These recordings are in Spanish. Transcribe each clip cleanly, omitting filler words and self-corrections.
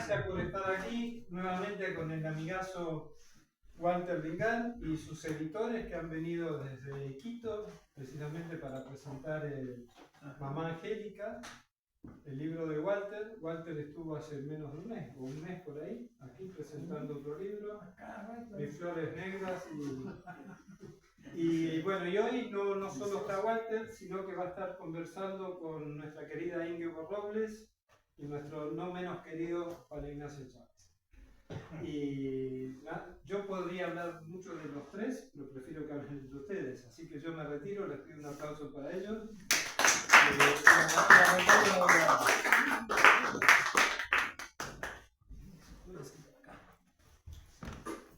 gracias por estar aquí nuevamente con el amigazo Walter Vingal y sus editores que han venido desde Quito precisamente para presentar Mamá Angélica, el libro de Walter. Walter estuvo hace menos de un mes, o un mes por ahí, aquí presentando otro libro, Mis Flores Negras. Y bueno, y hoy no solo está Walter, sino que va a estar conversando con nuestra querida Ingeborg Robles y nuestro no menos querido Juan Ignacio Chávez. Y yo podría hablar mucho de los tres, pero prefiero que hablen de ustedes, así que yo me retiro, les pido un aplauso para ellos.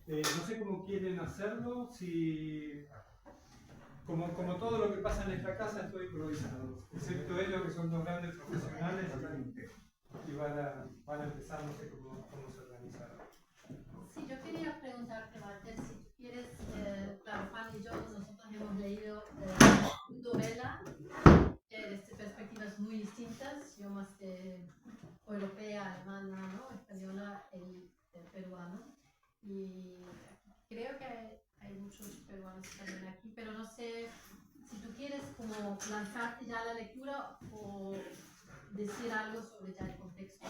No sé cómo quieren hacerlo, si... Como todo lo que pasa en esta casa estoy improvisando, excepto ellos que son dos grandes profesionales y van a empezar, no sé cómo se organizaron. Sí, yo quería preguntarte, Walter, si tú quieres, claro, Juan y yo, nosotros hemos leído novela desde perspectivas muy distintas, yo más europea, alemana, ¿no? Española, el peruano, y creo que hay muchos peruanos también aquí, pero no sé si tú quieres como lanzarte ya a la lectura o decir algo sobre ya el contexto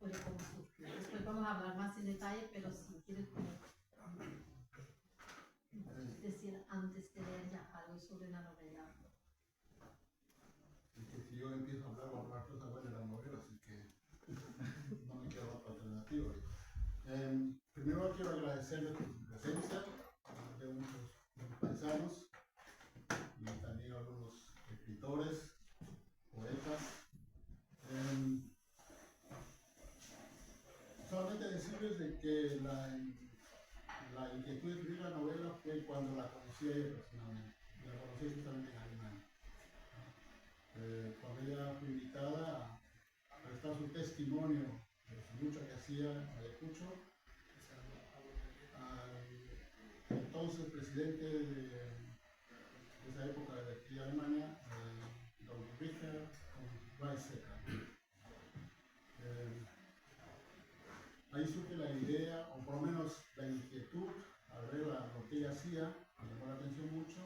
o de cómo surgió. Después vamos a hablar más en detalle, pero si quieres como decir antes de leer ya algo sobre la novela. Es que si yo empiezo a hablar, voy a hablar cosas buenas de la novela, así que no me queda otra alternativa. Primero quiero agradecerles por su presencia, de muchos paisanos y también a algunos escritores, poetas. Solamente decirles de que la inquietud de escribir la novela fue cuando la conocí a ella personalmente. La conocí justamente en Alemania. Cuando ella fue invitada a prestar su testimonio de su lucha que hacía en Ayacucho, al entonces presidente de esa época de aquí de Alemania, don Richard Weizsäcker. Ahí surge la idea, o por lo menos la inquietud, al ver lo que ella hacía, me llamó la atención mucho,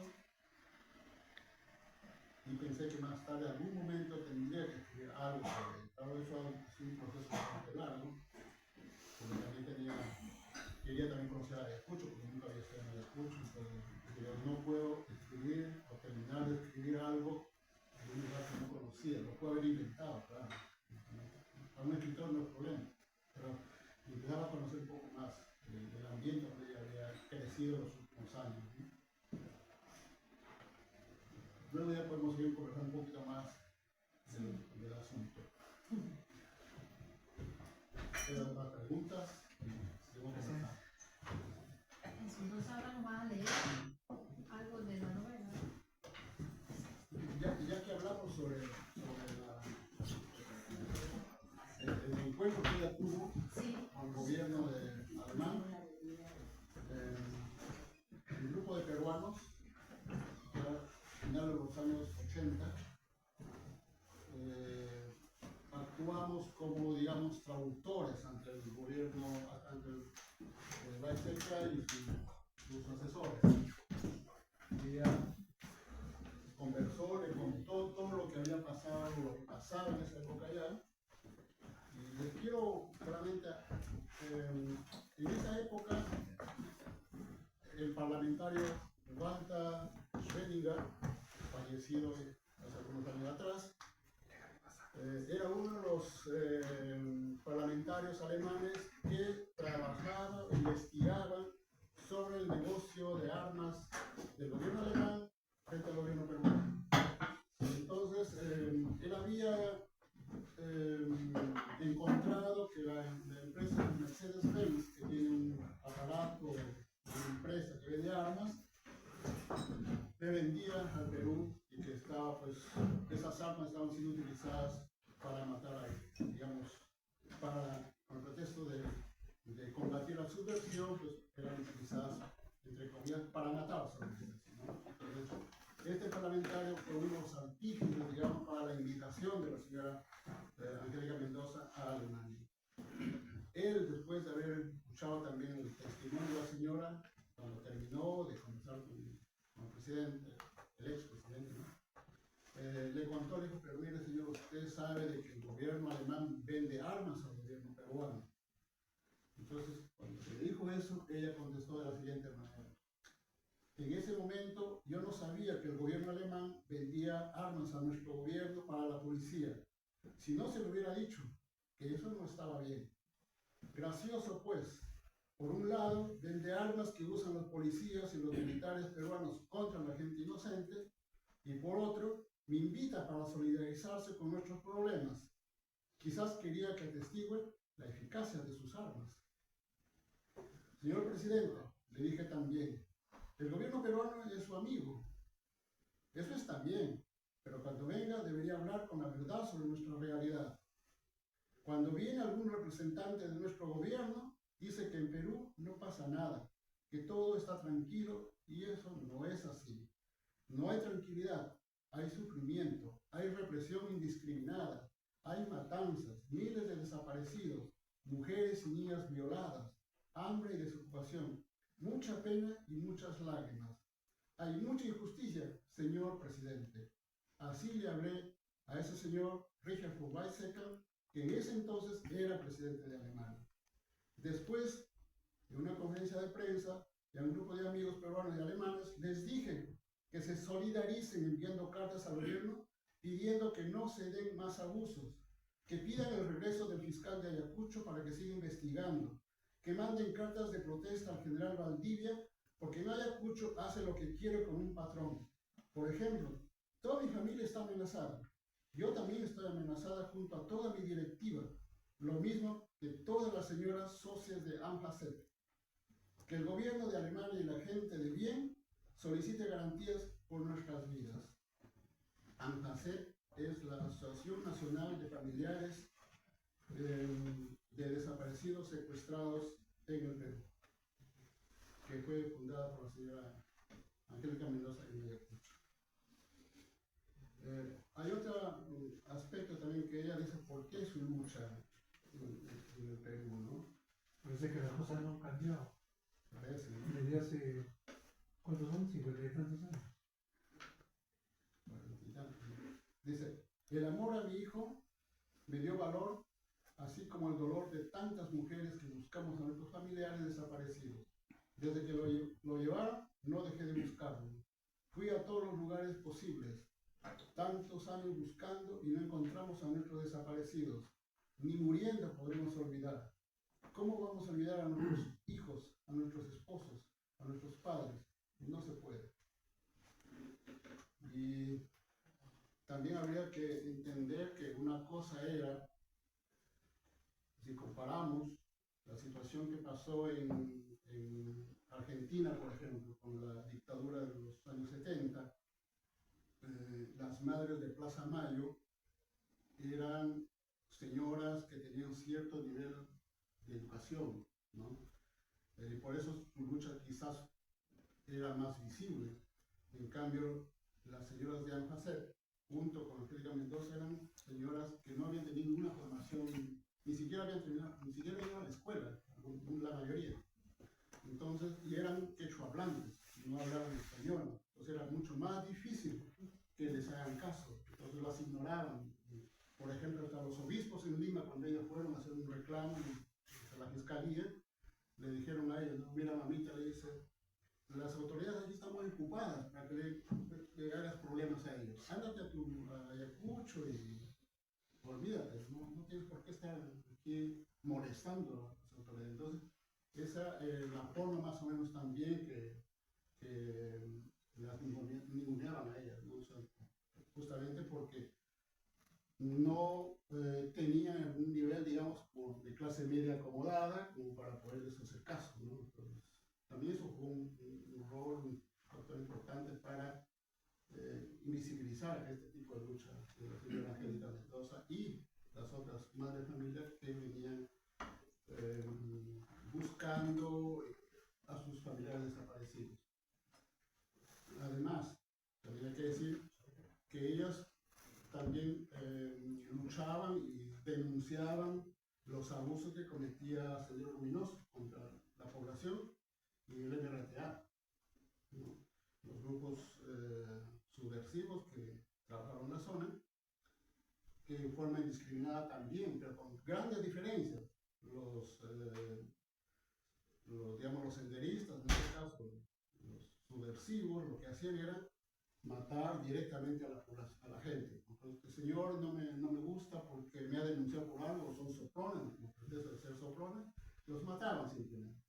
y pensé que más tarde, en algún momento, tendría que escribir algo sobre él. Tal vez fue un proceso bastante largo, porque también quería también conocer a Ayacucho, porque nunca había estado en Ayacucho, entonces yo no puedo escribir o terminar de escribir algo en un lugar que no conocía, lo puedo haber inventado, claro. A un escritor no es problema, pero empezaba a conocer un poco más del ambiente donde ella había crecido en los últimos años, ¿no? Luego ya podemos seguir conversando un poquito más del asunto. ¿Quedan más preguntas? Entonces ahora nos vas a leer algo de la novela. Ya que hablamos sobre el encuentro que ella tuvo con el gobierno alemán, un grupo de peruanos, a finales de los años 80, actuamos como, digamos, traductores ante el gobierno, ante el Weizsäcker y sus asesores. Ella conversó, le contó todo lo que había pasado, lo que pasaba en esa época allá. Y les quiero solamente, en esa época, el parlamentario Walter Schwenninger, fallecido hace algunos años atrás, era uno de los parlamentarios alemanes que trabajaba, investigaba sobre el negocio de armas del gobierno alemán frente al gobierno peruano. Entonces, él había encontrado que la empresa Mercedes-Benz, que tiene un aparato, una empresa que vende armas, le vendía al Perú y que estaba, pues, esas armas estaban siendo utilizadas para matar digamos, con el pretexto de combatir la subversión, pues eran utilizadas, entre comillas, para matar solamente, ¿no? Entonces, este parlamentario fue uno de los artífices, digamos, para la invitación de la señora Angélica Mendoza a Alemania. presidente, el expresidente, ¿no? Le contó, le dijo, pero mire señor, usted sabe de que el gobierno alemán vende armas al gobierno peruano. Entonces, cuando se le dijo eso, ella contestó de la siguiente manera. En ese momento yo no sabía que el gobierno alemán vendía armas a nuestro gobierno para la policía. Si no se le hubiera dicho que eso no estaba bien. Gracioso pues, por un lado vende armas que usan los policías y los militares peruanos contra la gente inocente, y por otro me invita para solidarizarse con nuestros problemas. Quizás quería que atestigue la eficacia de sus armas. Señor presidente, le dije también, el gobierno peruano es su amigo. Eso está bien, pero cuando venga debería hablar con la verdad sobre nuestra realidad. Cuando viene algún representante de nuestro gobierno, dice que en Perú no pasa nada, que todo está tranquilo, y eso no es así. No hay tranquilidad, hay sufrimiento, hay represión indiscriminada, hay matanzas, miles de desaparecidos, mujeres y niñas violadas, hambre y desocupación, mucha pena y muchas lágrimas. Hay mucha injusticia, señor presidente. Así le hablé a ese señor Richard von Weizsäcker, que en ese entonces era presidente de Alemania. Después, en una conferencia de prensa, y a un grupo de amigos peruanos y alemanes, les dije que se solidaricen enviando cartas al gobierno pidiendo que no se den más abusos, que pidan el regreso del fiscal de Ayacucho para que siga investigando, que manden cartas de protesta al general Valdivia, porque en Ayacucho hace lo que quiere con un patrón. Por ejemplo, toda mi familia está amenazada. Yo también estoy amenazada junto a toda mi directiva, lo mismo que todas las señoras socias de AMHACEP. Que el gobierno de Alemania y la gente de bien solicite garantías por nuestras vidas. AMHACEP es la Asociación Nacional de Familiares de Desaparecidos Secuestrados en el Perú, que fue fundada por la señora Angélica Mendoza en Ayacucho. Hay otro aspecto también que ella dice, ¿por qué su lucha en el Perú, no? Parece que las cosas no han cambiado. Parece, ¿no? Desde hace, ¿cuántos son? 50 y tantos años. Dice, el amor a mi hijo me dio valor, así como el dolor de tantas mujeres que buscamos a nuestros familiares desaparecidos. Desde que lo llevaron, no dejé de buscarlo. Fui a todos los lugares posibles, tantos años buscando y no encontramos a nuestros desaparecidos. Ni muriendo podremos olvidar. ¿Cómo vamos a olvidar a nuestros hijos, a nuestros esposos, a nuestros padres? No se puede. Y también habría que entender que una cosa era, si comparamos la situación que pasó en Argentina, por ejemplo, con la dictadura de los años 70, las madres de Plaza Mayo eran señoras que tenían cierto nivel de educación, ¿no? Y por eso su lucha quizás era más visible. En cambio, las señoras de AMHACEP, junto con Angélica Mendoza, eran señoras que no habían tenido ninguna formación, ni siquiera habían terminado, ni siquiera iban a la escuela, la mayoría. Entonces, y eran quechua hablantes, no hablaban español. Entonces era mucho más difícil que les hagan caso. Entonces las ignoraban. Por ejemplo, hasta los obispos en Lima, cuando ellos fueron a hacer un reclamo a la fiscalía, le dijeron a ellos, no, mira mamita, le dice, las autoridades aquí están muy ocupadas para que le hagas problemas a ellos. Ándate a Ayacucho y olvídate, no tienes por qué estar aquí molestando a las autoridades. Entonces, esa es la forma más o menos también que las ninguneaban a ellas, ¿no? O sea, justamente porque no tenían un nivel, digamos, de clase media acomodada como para poderles hacer caso, ¿no? Entonces, también eso fue un rol, un factor importante para invisibilizar este tipo de lucha de la señora Angélica Mendoza y las otras madres de familia que venían buscando a sus familiares desaparecidos. Además, también hay que decir que ellas también luchaban y denunciaban los abusos que cometía Sendero Luminoso contra la población y el MRTA, ¿no? los grupos subversivos que trabajaron en la zona, que de forma indiscriminada también, pero con grandes diferencias. Digamos, los senderistas, en este caso, los subversivos, lo que hacían era matar directamente a la gente. Entonces, el señor no me gusta porque me ha denunciado por algo, son soprones, como pretexto de ser soprones, los mataban simplemente.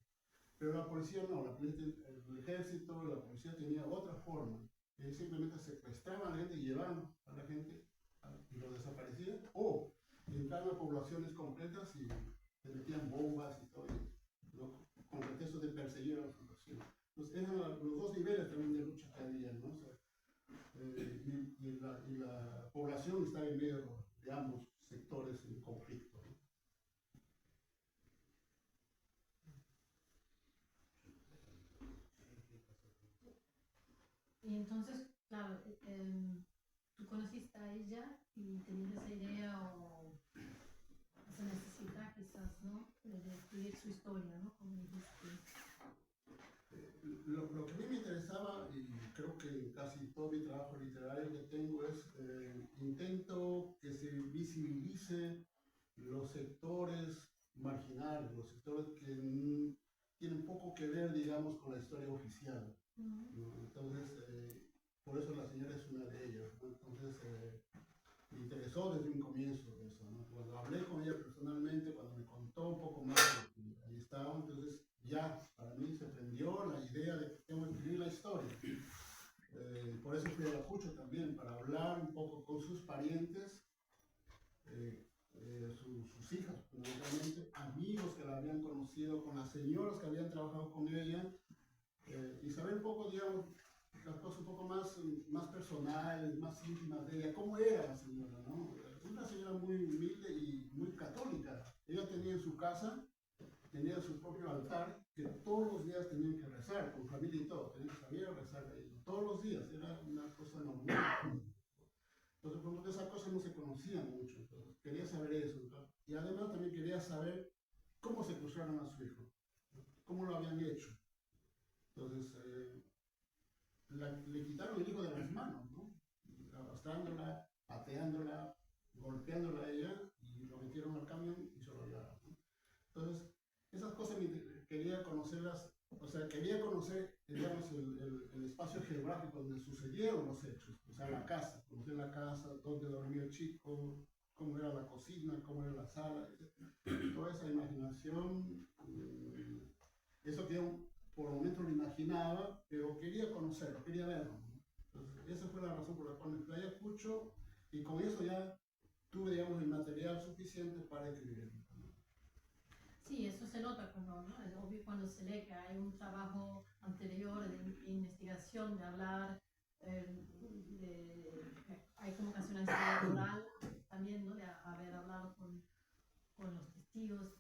Pero la policía no, el ejército, la policía tenía otra forma. Ellos simplemente secuestraban a la gente y llevaban a la gente y los desaparecían, o entraban a poblaciones completas y le metían bombas y todo, con pretexto de perseguir a la población. Entonces, eran los dos niveles también de lucha que había, ¿no? O sea, y la población está en medio de ambos sectores en conflicto, ¿no? Y entonces, claro, tú conociste a ella y tenías esa idea o esa necesidad quizás, ¿no? De escribir su historia, ¿no? Como dijiste. Lo que a mí me interesaba, y creo que casi todo mi trabajo literario que tengo es intento que se visibilice los sectores marginales, los sectores que tienen poco que ver, digamos, con la historia oficial, ¿no? Entonces, por eso la señora es una de ellas, ¿no? Entonces, me interesó desde un comienzo eso, ¿no? Cuando hablé con ella personalmente, cuando me contó un poco más de que ahí estaba, entonces ya para mí se prendió la idea de que tengo que escribir la historia. Por eso fui a Ayacucho también, para hablar un poco con sus parientes, sus hijas, fundamentalmente, amigos que la habían conocido, con las señoras que habían trabajado con ella, y saber un poco, digamos, las cosas un poco más personales, más íntimas de ella, cómo era la señora, ¿no? Una señora muy humilde y muy católica. Ella tenía en su casa, tenía su propio altar, que todos los días tenían que rezar, con familia y todo, sabía rezar ahí, todos los días, era una cosa normal. Entonces, como que esas cosas no se conocían mucho, entonces quería saber eso, ¿no? Y además también quería saber cómo secuestraron a su hijo, ¿no? Cómo lo habían hecho. Entonces, le quitaron el hijo de las manos, ¿no? Arrastrándola, pateándola, golpeándola a ella, y lo metieron al camión y se lo llevaron, ¿no? Entonces, esas cosas quería conocerlas, o sea, quería conocer, digamos, el espacio geográfico donde sucedieron los hechos, o sea, la casa, conocer la casa, dónde dormía el chico, cómo era la cocina, cómo era la sala, etc. Toda esa imaginación, eso que yo por momentos lo imaginaba, pero quería conocerlo, quería verlo, ¿no? Entonces, esa fue la razón por la cual me fui a Ayacucho, y con eso ya tuve, digamos, el material suficiente para escribir. Sí, eso se nota cuando, ¿no? Es obvio cuando se lee que hay un trabajo anterior de investigación, de hablar, hay como casi una historia oral también, ¿no? De haber hablado con los testigos.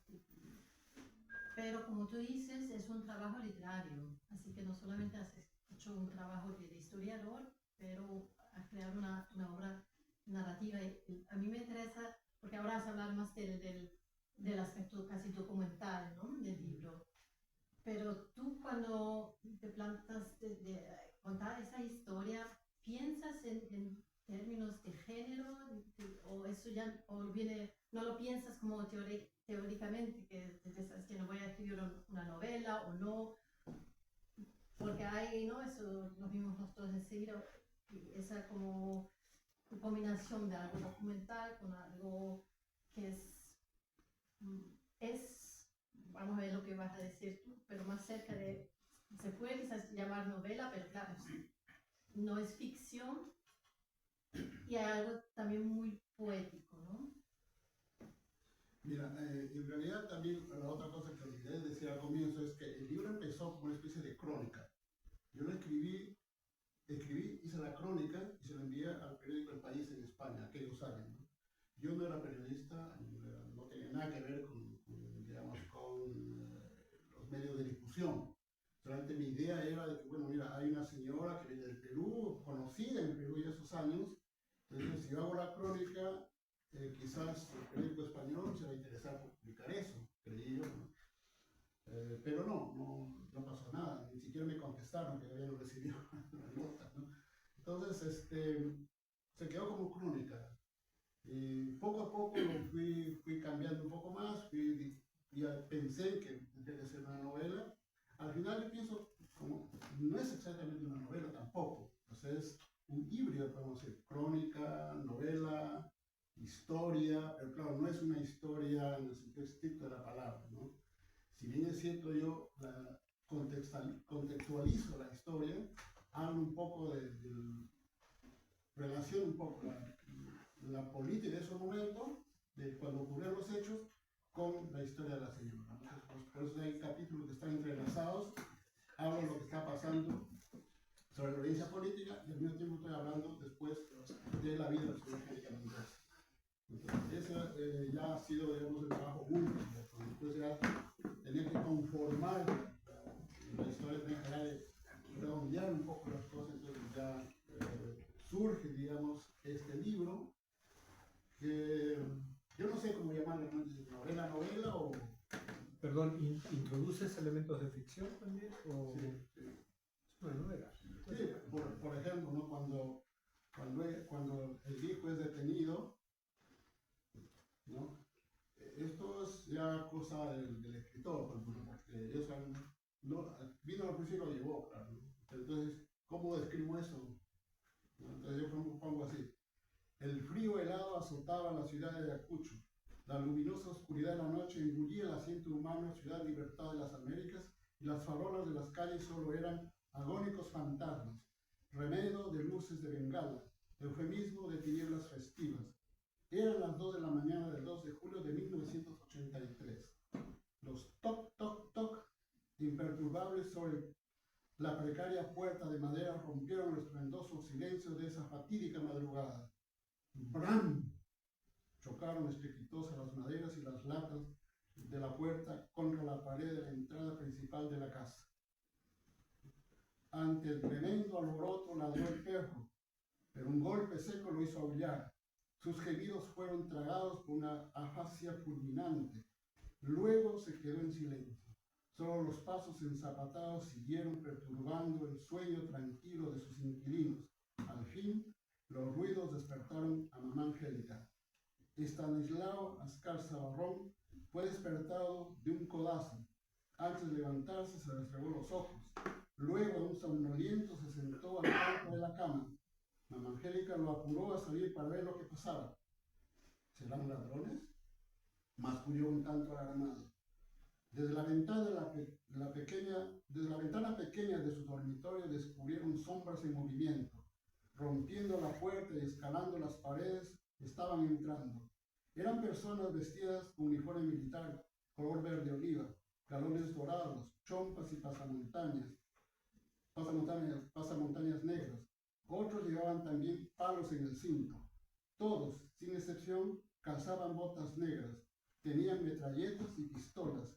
Pero como tú dices, es un trabajo literario, así que no solamente has hecho un trabajo de historiador, pero has creado una obra narrativa. Y a mí me interesa, porque ahora vas a hablar más del aspecto casi documental, ¿no? Del libro. Pero tú cuando te plantas de contar esa historia, ¿piensas en términos de género? ¿O eso ya no lo piensas como teóricamente, que te estás diciendo voy a escribir una novela o no? Porque hay, ¿no? Eso lo vimos nosotros enseguida, esa como combinación de algo documental con algo que vamos a ver lo que vas a decir tú, pero más cerca de, se puede quizás llamar novela, pero claro, no es ficción, y hay algo también muy poético, ¿no? Mira, en realidad también la otra cosa que olvidé decir al comienzo es que el libro empezó como una especie de crónica. Yo lo escribí, hice la crónica y se la envié al periódico El País en España, aquellos años, ¿no? Yo no era periodista, no tenía nada que ver digamos, con los medios de difusión. Solamente mi idea era de que, bueno, mira, hay una señora que viene del Perú, conocida en el Perú ya esos años, entonces si yo hago la crónica, quizás el periódico español se va a interesar por publicar eso, creí yo, ¿no? Pero no pasó nada, ni siquiera siquiera me contestaron que habían recibido la nota, ¿no? Entonces, se quedó como crónica. Y poco a poco lo fui cambiando un poco más, ya pensé que tenía que ser una novela. Al final yo pienso, como no es exactamente una novela tampoco, o sea, es un híbrido, podemos decir, crónica, novela, historia, pero claro, no es una historia en el sentido estricto de la palabra, ¿no? Si bien es cierto, yo contextualizo la historia, hablo un poco relaciono un poco la política de ese momento, de cuando ocurrieron los hechos, con la historia de la señora. Entonces, por eso hay capítulos que están entrelazados, hablo de lo que está pasando sobre la violencia política y al mismo tiempo estoy hablando después de la vida de la señora Angélica Mendoza. Entonces, ese ya ha sido, digamos, el trabajo último. Después ya tenía que conformar la historia, tenía que redondear un poco las cosas, entonces ya surge, digamos, este libro que yo no sé cómo llamarlo, novela o... Perdón, ¿introduces elementos de ficción también? O... Sí, sí. Es una novela. Sí, por ejemplo, ¿no? Cuando el hijo es detenido, ¿no? Esto es ya cosa del escritor, porque ellos vino al principio lo llevó, claro, ¿no? Entonces, ¿cómo describo eso? ¿No? Entonces yo pongo así: el frío helado azotaba la ciudad de Ayacucho, la luminosa oscuridad de la noche engullía el asiento humano, ciudad libertad de las Américas, y las farolas de las calles solo eran agónicos fantasmas, remedio de luces de bengala, eufemismo de tinieblas festivas. Eran las 2 de la mañana del 2 de julio de 1983. Los toc, toc, toc, imperturbables sobre la precaria puerta de madera rompieron el estruendoso silencio de esa fatídica madrugada. ¡Bram! Chocaron estrepitosas las maderas y las latas de la puerta contra la pared de la entrada principal de la casa. Ante el tremendo alboroto ladró el perro, pero un golpe seco lo hizo aullar. Sus gemidos fueron tragados por una afasia fulminante. Luego se quedó en silencio. Solo los pasos enzapatados siguieron perturbando el sueño tranquilo de sus inquilinos. Al fin, los ruidos despertaron a mamá Angélica. Estanislao Ascarza Barrón fue despertado de un codazo. Antes de levantarse se restregó los ojos. Luego, un somnoliento, se sentó al lado de la cama. Mamá Angélica lo apuró a salir para ver lo que pasaba. ¿Serán ladrones?, masculló un tanto alarmado. Desde la ventana pequeña de su dormitorio descubrieron sombras en movimiento. Rompiendo la puerta y escalando las paredes, estaban entrando. Eran personas vestidas con uniforme militar, color verde oliva, galones dorados, chompas y pasamontañas negras. Otros llevaban también palos en el cinto. Todos, sin excepción, calzaban botas negras, tenían metralletas y pistolas,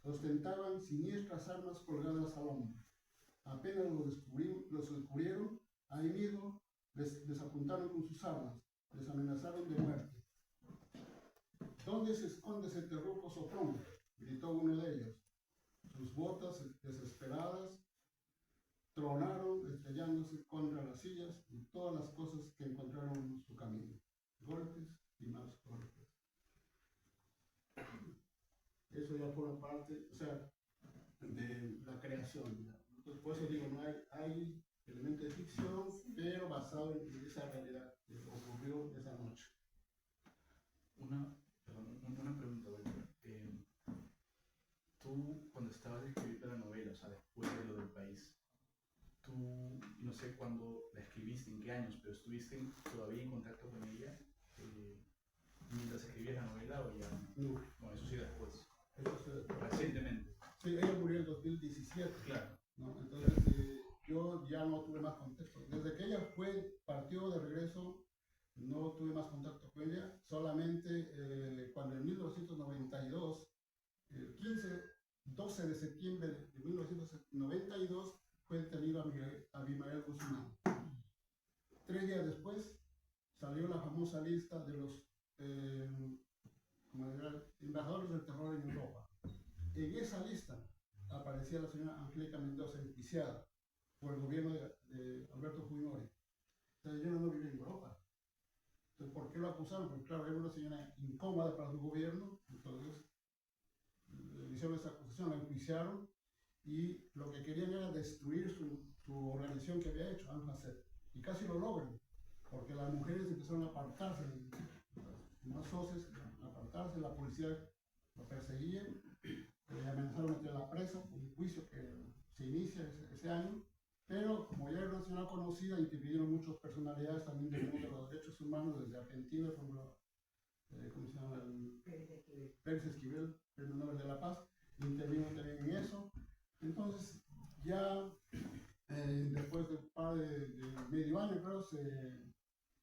ostentaban siniestras armas colgadas al hombro. Apenas los descubrieron, ahí mismo les apuntaron con sus armas, les amenazaron de muerte. ¿Dónde se esconde ese terruco soplón?, gritó uno de ellos. Sus botas desesperadas tronaron estrellándose contra las sillas y todas las cosas que encontraron en su camino. Golpes y más golpes. Eso ya forma parte, o sea, de la creación, digamos. Entonces, por eso digo, no hay elementos de ficción, pero basado en esa realidad que ocurrió esa noche. Una pregunta, Walter. Tú, cuando estabas escribiendo la novela, o sea, después de lo del país, tú, no sé cuándo la escribiste, en qué años, pero estuviste todavía en contacto con ella mientras escribías la novela o ya no? No, eso sí después. Recientemente. Sí, ella murió en 2017. Claro. ¿No? Entonces, yo ya no tuve más contacto. Desde que ella partió de regreso, no tuve más contacto con ella. Solamente cuando en 1992, el 12 de septiembre de 1992, fue detenido Abimael Guzmán. 3 días después, salió la famosa lista de los embajadores del terror en Europa. En esa lista aparecía la señora Angélica Mendoza enjuiciada por el gobierno de Alberto Fujimori. La señora no vivía en Europa. Entonces, ¿por qué lo acusaron? Porque claro, era una señora incómoda para su gobierno, entonces le hicieron esa acusación, la enjuiciaron y lo que querían era destruir su organización que había hecho, ANJACET, y casi lo logran, porque las mujeres empezaron a apartarse, más socios, a apartarse, la policía lo perseguía, le amenazaron meter la presa, un juicio que se inicia ese año, pero como ya era una señora conocida, intervinieron muchas personalidades también del mundo de los derechos humanos, desde Argentina, por ejemplo, ¿cómo se llama? Pérez Esquivel, Premio Nobel de la Paz, intervino también en eso. Entonces, ya después de un par de medio año, creo, se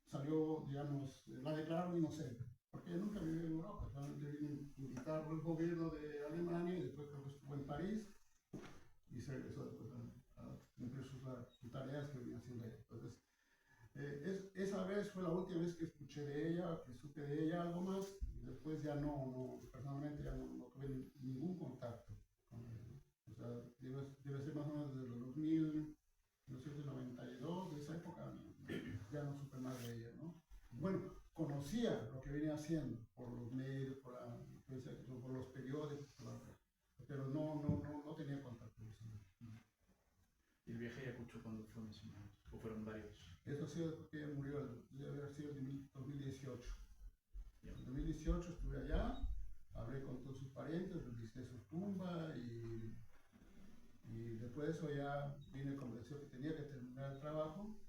salió, digamos, la declararon inocente, porque ella nunca vivió en Europa, solamente vino a invitar al gobierno de Alemania y después creo que estuvo en París y se regresó después a cumplir sus tareas que venía haciendo ella. Entonces, esa vez fue la última vez que escuché de ella, que supe de ella algo más, y después ya personalmente ya no tuve ningún contacto con ella. O sea, debe ser más o menos desde los 1992, de esa época, ya no supe más de ella, ¿no? Bueno, conocía lo que venía haciendo por los medios, por los periódicos, pero no tenía contacto. ¿Y el viaje a Ayacucho cuándo fue más o menos? ¿O fueron varios? Eso ha sido porque ella murió, debe haber sido en 2018. En 2018 estuve allá, hablé con todos sus parientes, visité su tumba y después de eso ya vine convencido que tenía que terminar el trabajo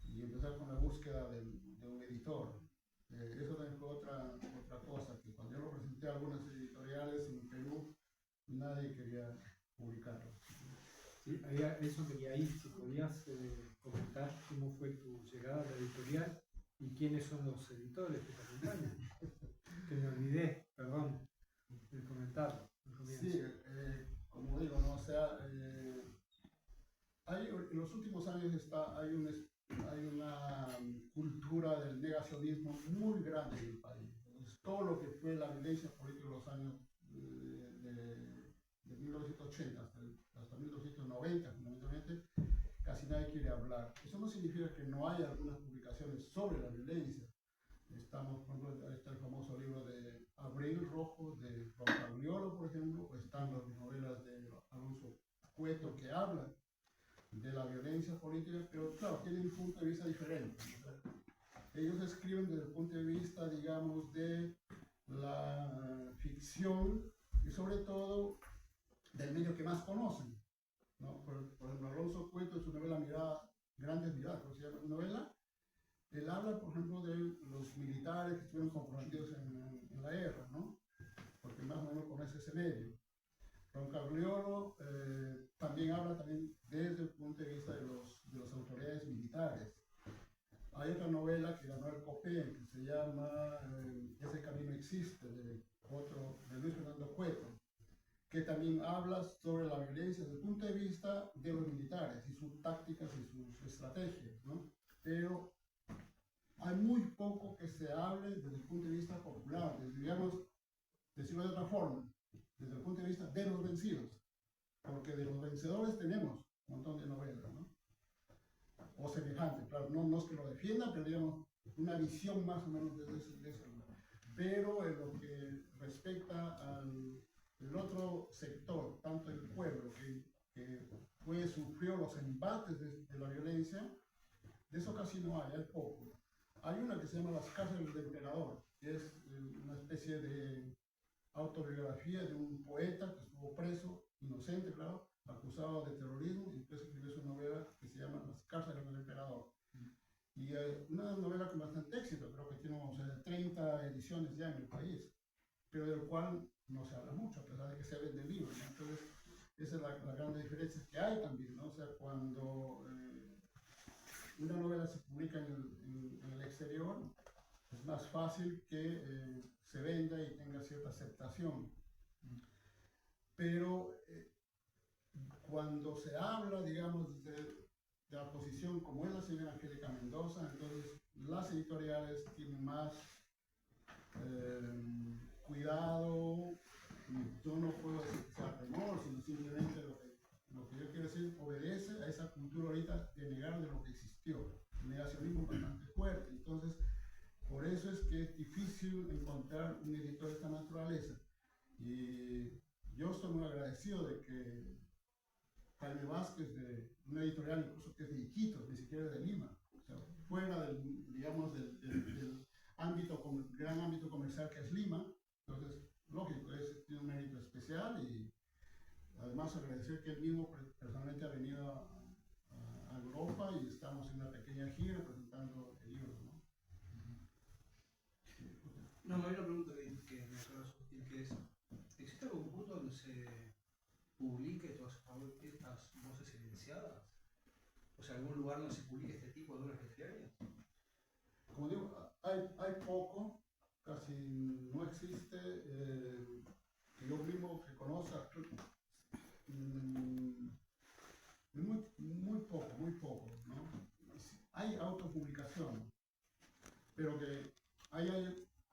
y empezar con la búsqueda de un editor. Eso también fue otra cosa, que cuando yo lo presenté a algunas editoriales en Perú, nadie quería publicarlo. Sí, eso quería ir, si podías comentar cómo fue tu llegada a la editorial y quiénes son los editores que te acompañan. Que me olvidé, perdón, de comentarlo. Sí, como digo, ¿no? O sea, en los últimos años hay una cultura del negacionismo muy grande en el país. Entonces, todo lo que fue la violencia política en los años de 1980 hasta 1990, fundamentalmente, casi nadie quiere hablar. Eso no significa que no haya algunas publicaciones sobre la violencia. Estamos, por ejemplo, está el famoso libro de Abril Rojo, de Roncagliolo, por ejemplo, o están las novelas de Alonso Cueto que hablan de la violencia política, pero claro, tienen un punto de vista diferente. Ellos escriben desde el punto de vista, digamos, de la ficción y sobre todo del medio que más conocen, ¿no? Por ejemplo, Alonso Cueto en su novela Grandes Miradas, ¿cómo se llama? Novela. Él habla, por ejemplo, de los militares que estuvieron comprometidos en la guerra, ¿no? Porque más o menos conoce ese medio. Roncagliolo también habla desde el punto de vista de las autoridades militares. Hay otra novela que ganó el COPEN, que se llama Ese camino existe, de Luis Fernando Cueto, que también habla sobre la violencia desde el punto de vista de los militares y sus tácticas y sus estrategias, ¿no? Pero hay muy poco que se hable desde el punto de vista popular, digamos, decirlo de otra forma, desde el punto de vista de los vencidos, porque de los vencedores tenemos un montón de novelas, ¿no? O semejante, claro, no es que lo defiendan, pero digamos, una visión más o menos de ese lugar. Pero en lo que respecta al otro sector, tanto el pueblo que sufrió los embates de la violencia, de eso casi no hay poco. Hay una que se llama Las cárceles del emperador, que es una especie de autobiografía de un poeta que estuvo preso, inocente, claro, acusado de terrorismo, y después escribió su novela que se llama Las cárceles del emperador. Y una novela con bastante éxito, creo que tiene 30 ediciones ya en el país, pero del cual no se habla mucho, a pesar de que se vende libros, ¿no? Entonces, esa es la gran diferencia que hay también, ¿no? O sea, cuando una novela se publica en el exterior, es más fácil que se venda y tenga cierta aceptación. Pero cuando se habla, digamos, de la posición como es la señora Angélica Mendoza, entonces las editoriales tienen más cuidado. Yo no puedo decir que sea temor, sino simplemente fortaleza. Y yo estoy muy agradecido de que Jaime Vázquez, de una editorial incluso que es de Iquitos, ni siquiera de Lima, o sea, fuera del, digamos, del ámbito, gran ámbito comercial que es Lima, entonces, lógico, tiene un mérito especial y además agradecer que él mismo personalmente ha venido a Europa y estamos en una pequeña gira presentando el libro, ¿no? No, hay una pregunta que me acaba de surgir, que es, ¿existe algún punto donde se publique todas estas voces silenciadas? O sea, algún lugar donde se publique este tipo de obras literarias. Como digo, hay poco, casi no existe, que yo mismo que conozca, muy poco, ¿no? Hay autopublicación, pero que hay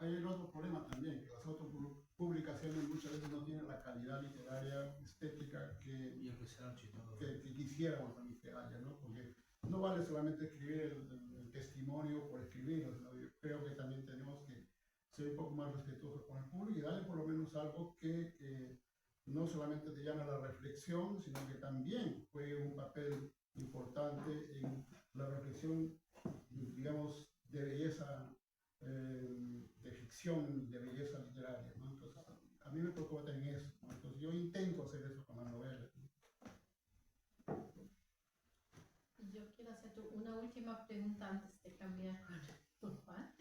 el otro problema también, que las autopublicaciones muchas veces no tienen la calidad literaria, estética Y el research y todo. que quisiéramos también que haya, ¿no? Porque no vale solamente escribir el testimonio por escribirlo, sino yo creo que también tenemos que ser un poco más respetuosos con el público y darle por lo menos algo que no solamente te llame a la reflexión, sino que también juegue un papel importante en la reflexión, digamos, de belleza, de ficción, de belleza literaria, ¿no? Entonces, a mí me preocupa también eso, ¿no? Entonces, yo intento hacer eso con las novelas. Yo quiero hacerte una última pregunta antes de cambiar con Juan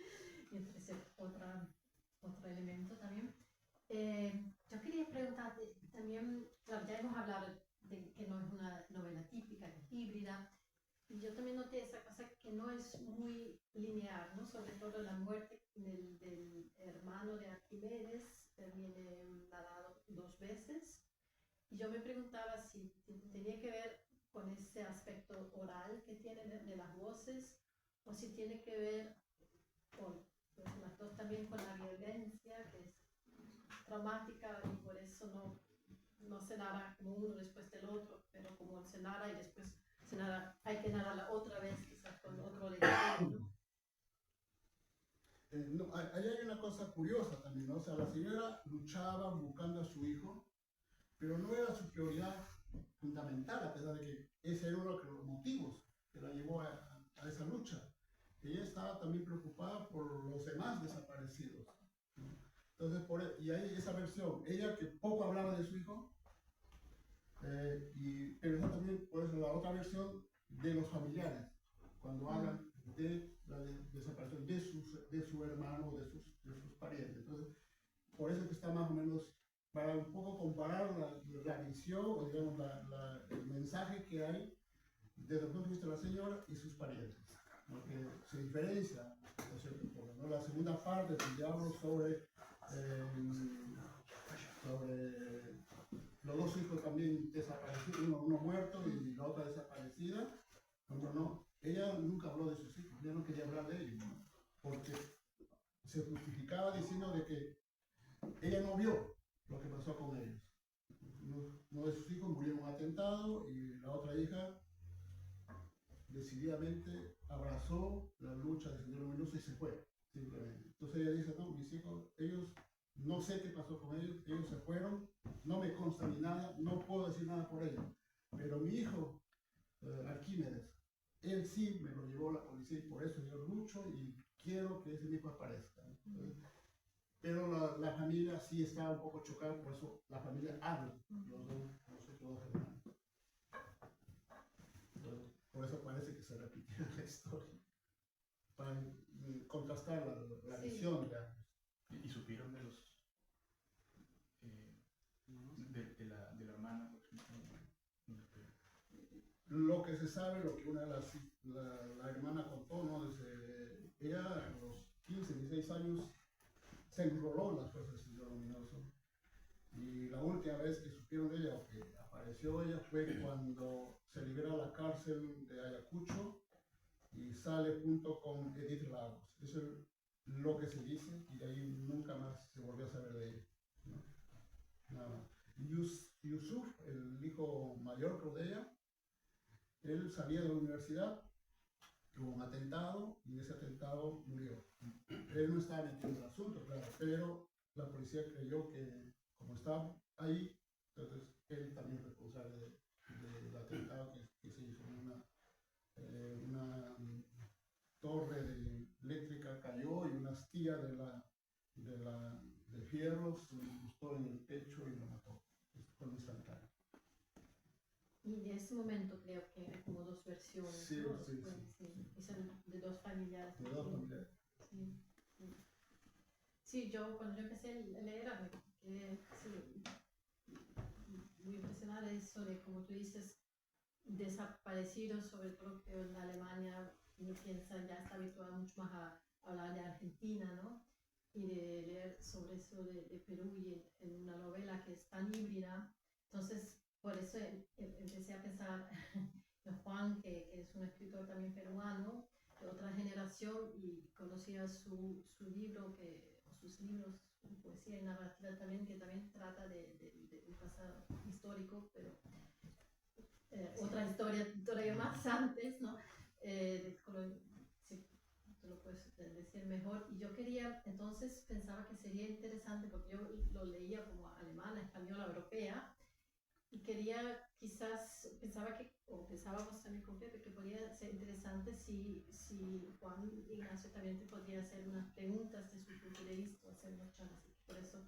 y ofrecer otro elemento también. Yo quería preguntarte también, claro, ya hemos hablado de que no es una novela típica, que es híbrida, y yo también noté esa cosa que no es muy lineal, ¿no? Sobre todo la muerte del hermano de Arquímedes viene narrado 2 veces, y yo me preguntaba si tenía que ver con ese aspecto oral que tiene de las voces, o si tiene que ver con, pues, las dos también con la violencia, que es traumática y por eso no se narra como uno después del otro, pero como se narra y después se narra, hay que narrarla otra vez, quizás con otro detalle, ¿no? No, ahí hay una cosa curiosa también, ¿no? O sea, la señora luchaba buscando a su hijo, pero no era su prioridad fundamental, a pesar de que ese era uno de los motivos que la llevó a esa lucha. Ella estaba también preocupada por los demás desaparecidos, ¿no? Entonces, y hay esa versión, ella que poco hablaba de su hijo, pero esa también puede ser la otra versión de los familiares, cuando hablan de la desaparición de su hermano, de sus parientes. Entonces, por eso que está más o menos, para un poco comparar la visión, o digamos, el mensaje que hay desde el punto de vista de la señora y sus parientes, ¿no? Que se diferencia, de cierto modo, ¿no? La segunda parte, donde hablo sobre los 2 hijos también desaparecidos, uno muerto y la otra desaparecida. No, ella nunca habló de sus hijos, ella no quería hablar de ellos, ¿no? Porque se justificaba diciendo de que ella no vio lo que pasó con ellos. Uno de sus hijos murió en un atentado y la otra hija decididamente abrazó la lucha del Sendero Luminoso y se fue, simplemente. Entonces ella dice, no, mis hijos, ellos, no sé qué pasó con ellos, ellos se fueron, no me consta ni nada, no puedo decir nada por ellos. Pero mi hijo, Arquímedes, él sí me lo llevó la policía y por eso yo lucho y quiero que ese hijo aparezca. Pero la familia sí está un poco chocada, por eso la familia habla, los dos hermanos. Por eso parece que se repitió la historia, para contrastar la visión. ¿Y supieron de los de la hermana? Lo que se sabe, lo que la hermana contó, ¿no? Desde ella a los 15, 16 años se enroló en las fuerzas del Sendero Luminoso, y la última vez que supieron de ella o que apareció ella fue cuando se libera la cárcel de Ayacucho y sale junto con Edith Lagos. Eso es lo que se dice, y de ahí nunca más se volvió a saber de ella, ¿no? Nada. Yusuf, el hijo mayor de ella, él salía de la universidad, tuvo un atentado y en ese atentado murió. Él no estaba metido en el asunto, claro, pero la policía creyó que como estaba ahí, entonces él también es responsable del atentado que se hizo en una torre eléctrica cayó y una astilla de fierros se incrustó en el techo y lo mató. Eso fue un instantáneo. Y de ese momento creo que hay como dos versiones, Sí, ¿no? sí, Pues, sí. Y son de dos familiares. De dos familiares. Sí, sí. Sí, yo cuando yo empecé a leer, me quedé muy impresionada de eso, de como tú dices, desaparecidos, sobre todo que en Alemania uno piensa, ya está habituado mucho más a hablar de Argentina, ¿no? Y de leer sobre eso de Perú y en una novela que es tan híbrida. Entonces, por eso empecé a pensar en Juan, que es un escritor también peruano, de otra generación, y conocía su libro, o sus libros, poesía y narrativa también, que también trata de un pasado histórico, pero otra historia todavía más antes, ¿no? Sí, tú lo puedes decir mejor. Y yo quería, entonces pensaba que sería interesante, porque yo lo leía como alemana, española, europea, y quería quizás, pensábamos también con Pepe, que podría ser interesante si Juan Ignacio también te podría hacer unas preguntas de su punto de vista, hacer unas charlas. Por eso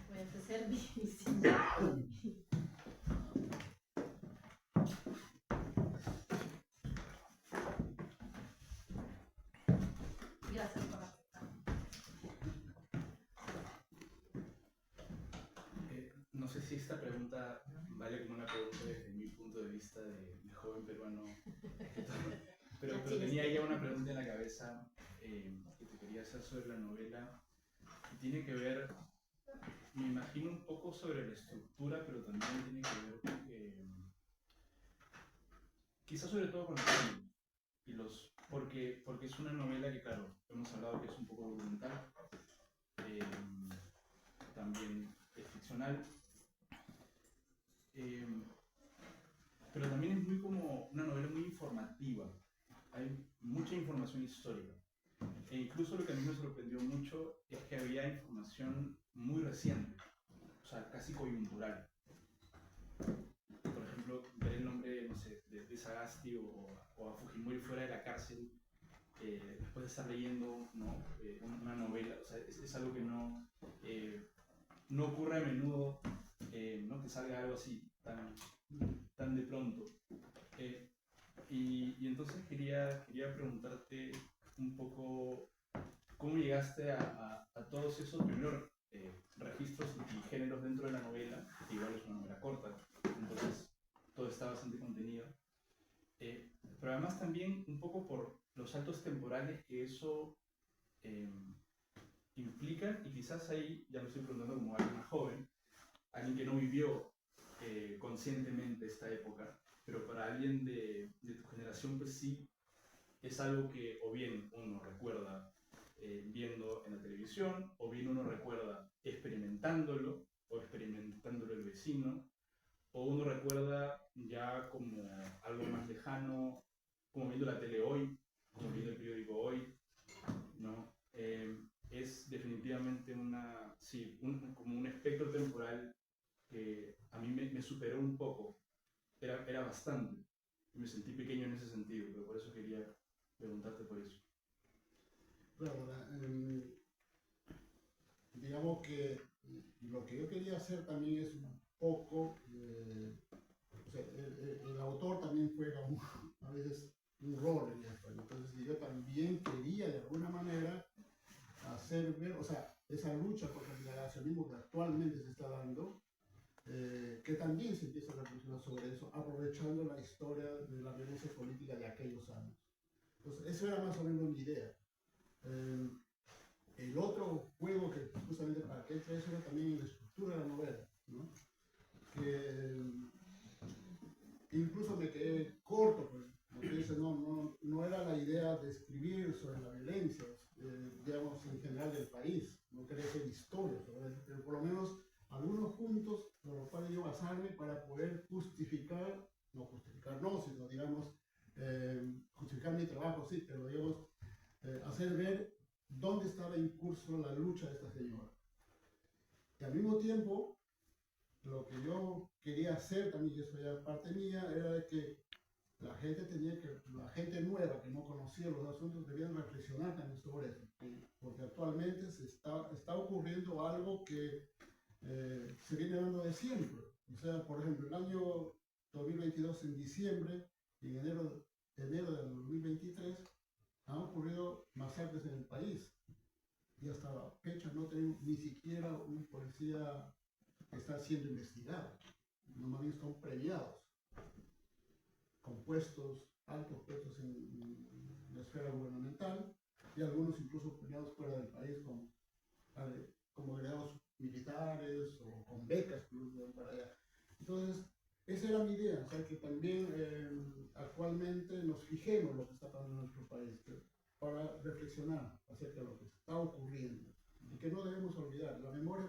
voy a ofrecer mi silla. Gracias por aceptar. No sé si esta pregunta vale como una pregunta desde mi punto de vista de joven peruano, pero tenía ya una pregunta en la cabeza que te quería hacer sobre la novela. Y tiene que ver, me imagino, un poco sobre la estructura, pero también tiene que ver quizás sobre todo con los temas. Porque es una novela que, claro, hemos hablado que es un poco documental, también es ficcional, pero también es muy como una novela muy informativa. Hay mucha información histórica. E incluso lo que a mí me sorprendió mucho es que había información muy reciente, o sea, casi coyuntural. Por ejemplo, ver el nombre, no sé, de Sagasti o a Fujimori fuera de la cárcel, después de estar leyendo, ¿no? Una novela, o sea, es algo que no ocurre a menudo, ¿no? Que salga algo así, tan de pronto. Y entonces quería preguntarte un poco cómo llegaste a todos esos primeros registros y géneros dentro de la novela, que igual es una novela corta, entonces todo está bastante contenido. Pero además también un poco por los saltos temporales que eso implica, y quizás ahí ya me estoy preguntando como alguien más joven, alguien que no vivió conscientemente esta época, pero para alguien de tu generación pues sí es algo que o bien uno recuerda viendo en la televisión, o bien uno recuerda experimentándolo, o experimentándolo el vecino, o uno recuerda ya como algo más lejano, como viendo la tele hoy, como viendo el periódico hoy, ¿no? Es definitivamente como un espectro temporal que a mí me superó un poco, era bastante, y me sentí pequeño en ese sentido, pero por eso quería preguntarte por eso. Claro, digamos que lo que yo quería hacer también es un poco, o sea, el autor también juega a veces un rol en esto, entonces yo también quería de alguna manera hacer ver, o sea, esa lucha contra el negacionismo que actualmente se está dando, que también se empieza a reflexionar sobre eso, aprovechando la historia de la violencia política de aquellos años. Entonces, eso era más o menos mi idea. El otro juego que justamente para que entre eso era también la estructura de la novela, ¿no? Que incluso me quedé corto, pues, como que dice, no era la idea de escribir sobre la violencia, digamos, en general del país, no quería hacer historia, pero por lo menos algunos puntos por los cuales yo basarme para poder justificar, sino digamos, justificar mi trabajo, sí, pero digamos, hacer ver dónde estaba en curso la lucha de esta señora. Y al mismo tiempo, lo que yo quería hacer también, y eso ya parte mía, era de que la gente nueva que no conocía los asuntos debían reflexionar también sobre eso, porque actualmente está ocurriendo algo que se viene dando de siempre. O sea, por ejemplo, el año 2022 en diciembre y en enero del 2023 han ocurrido masacres en el país y hasta la fecha no tenemos ni siquiera un policía que está siendo investigado. Normalmente son premiados con puestos, altos puestos en la esfera gubernamental y algunos incluso premiados fuera del país como agregados militares o con becas para allá. Entonces, esa era mi idea, o sea, que también actualmente nos fijemos lo que está pasando en nuestro país, para reflexionar acerca de lo que está ocurriendo y que no debemos olvidar. La memoria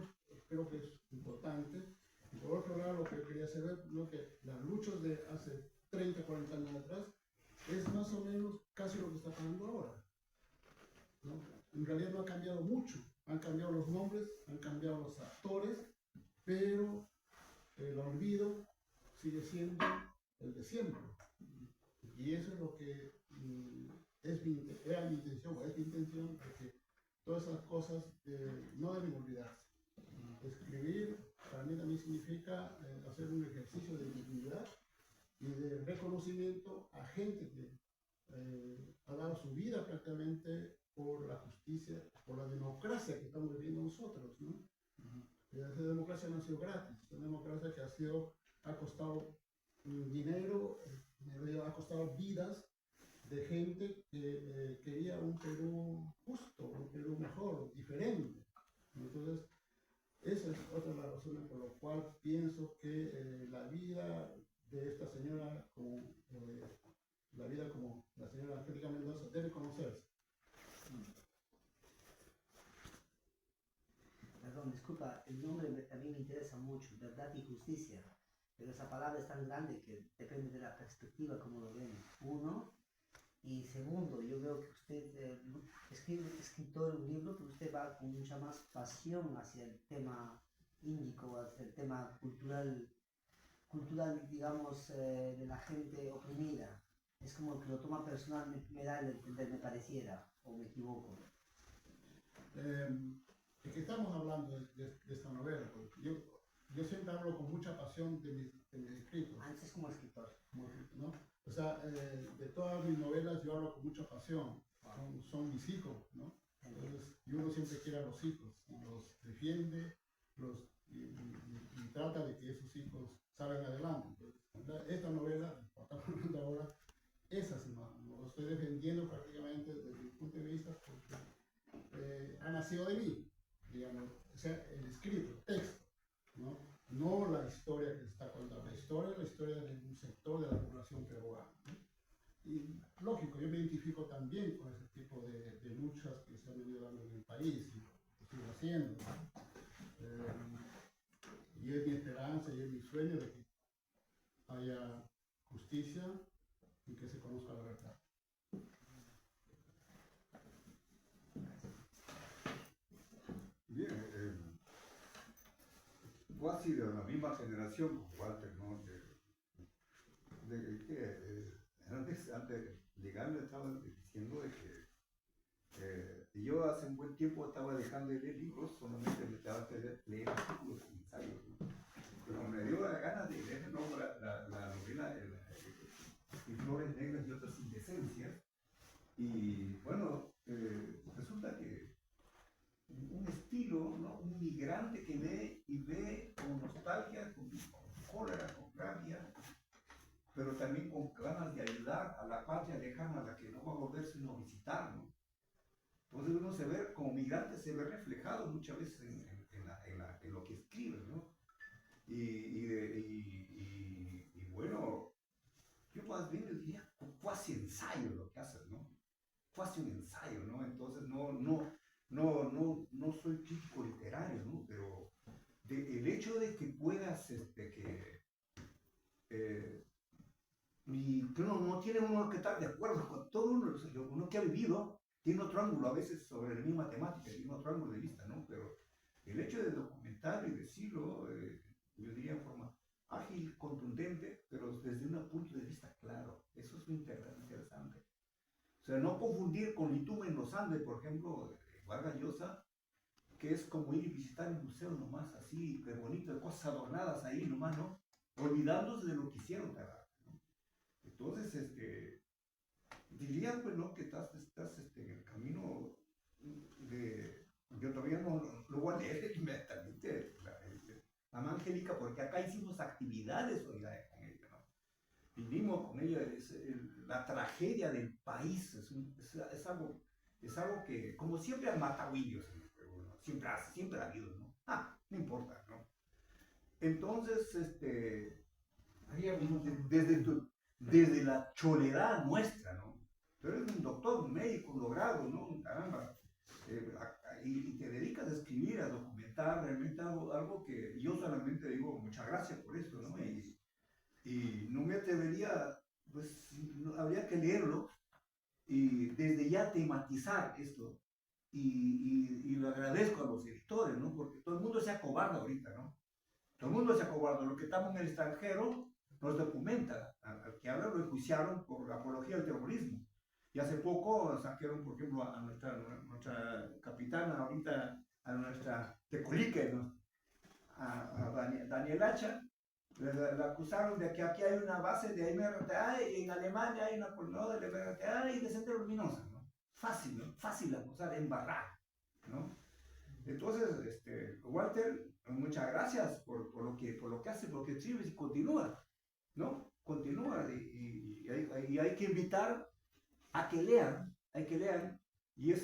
creo que es importante. Y por otro lado, lo que quería saber, ¿no? Que las luchas de hace 30, 40 años atrás es más o menos casi lo que está pasando ahora, ¿no? En realidad no ha cambiado mucho, han cambiado los nombres, han cambiado los actores, pero el olvido sigue siendo el de siempre. Y eso es lo que era mi intención, o es mi intención, de que todas esas cosas no deben olvidarse. Escribir para mí también significa hacer un ejercicio de dignidad y de reconocimiento a gente que ha dado su vida prácticamente por la justicia, por la democracia que estamos viviendo nosotros, ¿no? Esa democracia no ha sido gratis, es una democracia que ha costado dinero, ha costado vidas de gente que quería un Perú justo, un Perú mejor, diferente. Entonces, esa es otra de las razones por las cuales pienso que la vida de esta señora, la vida como la señora Angélica Mendoza, debe conocerse. Perdón, disculpa, el nombre también me interesa mucho, verdad y justicia, pero esa palabra es tan grande que depende de la perspectiva como lo ven. Uno, y segundo, yo veo que usted escritor un libro, pero usted va con mucha más pasión hacia el tema índico, hacia el tema cultural, digamos, de la gente oprimida. Es como que lo toma personal, me da el entender, me pareciera, o me equivoco. Es que estamos hablando de esta novela, porque yo siempre hablo con mucha pasión de mis escritos. Antes como escritor. ¿No? O sea, de todas mis novelas yo hablo con mucha pasión. Son mis hijos, ¿no? Entonces, y uno siempre quiere a los hijos, y los defiende, y trata de que esos hijos salgan adelante. Entonces, esta novela, que estamos hablando ahora, es así, ¿no? Lo estoy defendiendo prácticamente desde mi punto de vista porque ha nacido de mí, digamos, o sea, el escrito, el texto, ¿no? No la historia que se está contando, la historia de un sector de la población peruana, ¿no? Y lógico, yo me identifico también con ese tipo de luchas que se han venido dando en el país y lo sigo haciendo, ¿no? Y es mi esperanza y es mi sueño de que haya justicia y que se conozca la verdad. Bien, tú has sido de la misma generación con Walter, ¿no? Antes de llegar me estaba diciendo de que yo hace un buen tiempo estaba dejando de leer libros, solamente me estaba leer artículos y ensayos, ¿no? Pero me dio la gana de leer de nuevo la novela Y Flores Negras y otras indecencias. Y bueno, resulta que un estilo, ¿no? Un migrante que ve con nostalgia, con cólera, con rabia, pero también con ganas de ayudar a la patria lejana a la que no va a volver sino a visitar, ¿no? Entonces uno se ve, como migrante, se ve reflejado muchas veces en lo que escribe, ¿no? Y bueno, yo más bien diría casi ensayo lo que haces, ¿no? Casi un ensayo, ¿no? Entonces no soy crítico literario, ¿no? Pero el hecho de que puedas, pero no tiene uno que estar de acuerdo con todo uno que ha vivido, tiene otro ángulo, a veces sobre la misma temática, tiene otro ángulo de vista, ¿no? Pero el hecho de documentar y decirlo, yo diría en forma ágil, contundente, pero desde un punto de vista claro. Eso es muy interesante. O sea, no confundir con Litumen en los Andes, por ejemplo, Vargas Llosa, que es como ir y visitar el museo nomás, así, qué bonito, cosas adornadas ahí nomás, ¿no? Olvidándose de lo que hicieron, ¿verdad? ¿No? Entonces, diría, pues, ¿no? Que estás en el camino de... Yo todavía no lo voy a leer inmediatamente, Mamá Angélica, porque acá hicimos actividades, oiga, con ella, ¿no? Vivimos con ella, la tragedia del país, es algo que, como siempre han matado indios en el pueblo, ¿no? Siempre ha habido, ¿no? No importa, ¿no? Entonces, desde la choledad nuestra, ¿no? Tú eres un doctor, un médico, un logrado, ¿no? Caramba. Y te dedicas a escribir, a documentar, realmente algo que yo solamente digo muchas gracias por esto, ¿no? Y no me atrevería, pues habría que leerlo y desde ya tematizar esto. Y lo agradezco a los editores, ¿no? Porque todo el mundo se acobarda ahorita, ¿no? Todo el mundo se acobarda. Los que estamos en el extranjero nos documenta. Al que habla lo enjuiciaron por la apología del terrorismo. Y hace poco sacaron, por ejemplo, a nuestra capitana ahorita, a nuestra tecolique, ¿no? a Daniel Hacha, la acusaron de que aquí hay una base de MRTA y en Alemania hay una coordinadora del MRTA y de Centro Luminosa, ¿no? Fácil, ¿no? Fácil acusar, embarrar, ¿no? Entonces, Walter, muchas gracias por lo que hace, por lo que escribes y continúa, ¿no? Continúa y hay que invitar a que lean, y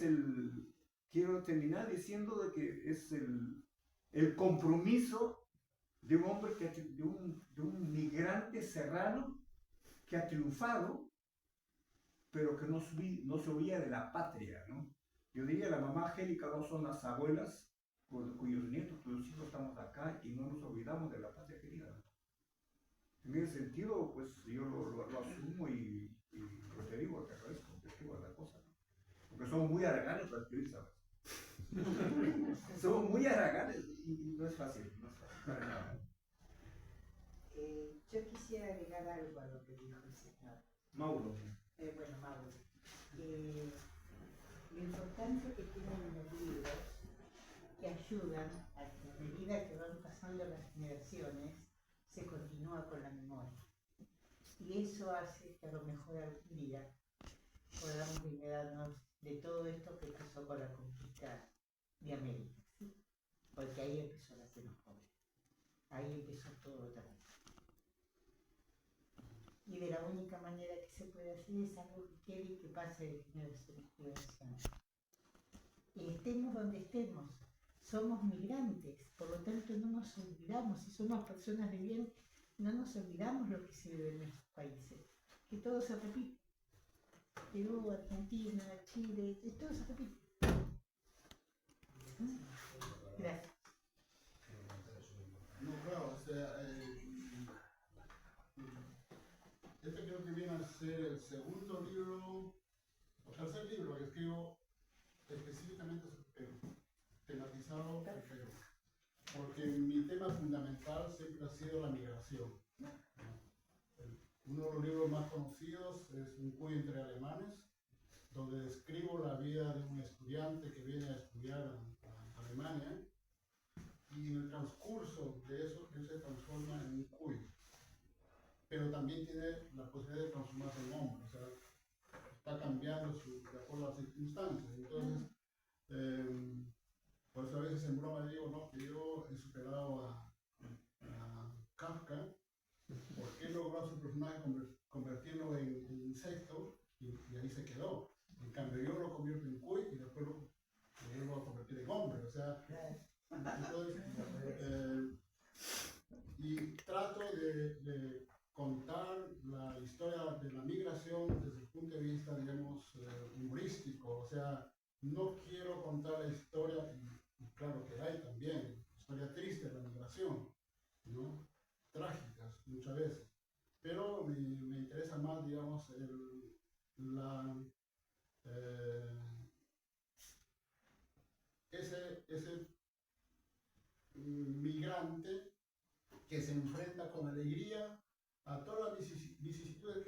quiero terminar diciendo de que es el compromiso de un hombre, de un migrante serrano que ha triunfado, pero que no se olvida de la patria, ¿no? Yo diría, la mamá Angélica no son las abuelas cuyos nietos, cuyos hijos estamos acá y no nos olvidamos de la patria querida, ¿no? En ese sentido, pues yo lo asumo y te digo, te agradezco que escribas la cosa, ¿no? Porque somos muy haraganes para escribir, ¿sabes? Somos muy haraganes y no es fácil, para nada. Yo quisiera agregar algo a lo que dijo el señor. Mauro. Mauro. Lo importante que tienen los libros que ayudan a que a medida que van pasando las generaciones se continúa con la memoria. Y eso hace que a lo mejor algún día podamos liberarnos de todo esto que pasó con la conquista de América, ¿sí? Porque ahí empezó la xenofobia. Ahí empezó todo también. Y de la única manera que se puede hacer es algo que quede y que pase de generación en generación. Y estemos donde estemos, somos migrantes, por lo tanto no nos olvidamos, si somos personas de bien, no nos olvidamos lo que se vive en nuestros países, que todo se repite. Perú, Argentina, Chile, todo se repite. Gracias. No, claro, o sea, este creo que viene a ser el segundo libro, o tercer libro que escribo específicamente sobre Perú, tematizado el Perú. Porque mi tema fundamental siempre ha sido la migración. Uno de los libros más conocidos es Un cuy entre alemanes, donde describo la vida de un estudiante que viene a estudiar a Alemania, y en el transcurso de eso, él se transforma en un cuy. Pero también tiene la posibilidad de transformarse en hombre, o sea, está cambiando de acuerdo a las circunstancias. Entonces, por eso a veces en broma digo, no, que yo he superado a Kafka, porque él logró a su personaje convertirlo en insecto y ahí se quedó. En cambio, yo lo convierto en cuy y después lo vuelvo a convertir en hombre. O sea, entonces, y trato de contar la historia de la migración desde el punto de vista, digamos, humorístico. O sea, no quiero contar la historia, y claro que hay también, historia triste de la migración, ¿no? Trágicas muchas veces, pero me interesa más, digamos, ese migrante que se enfrenta con alegría a todas las vicisitudes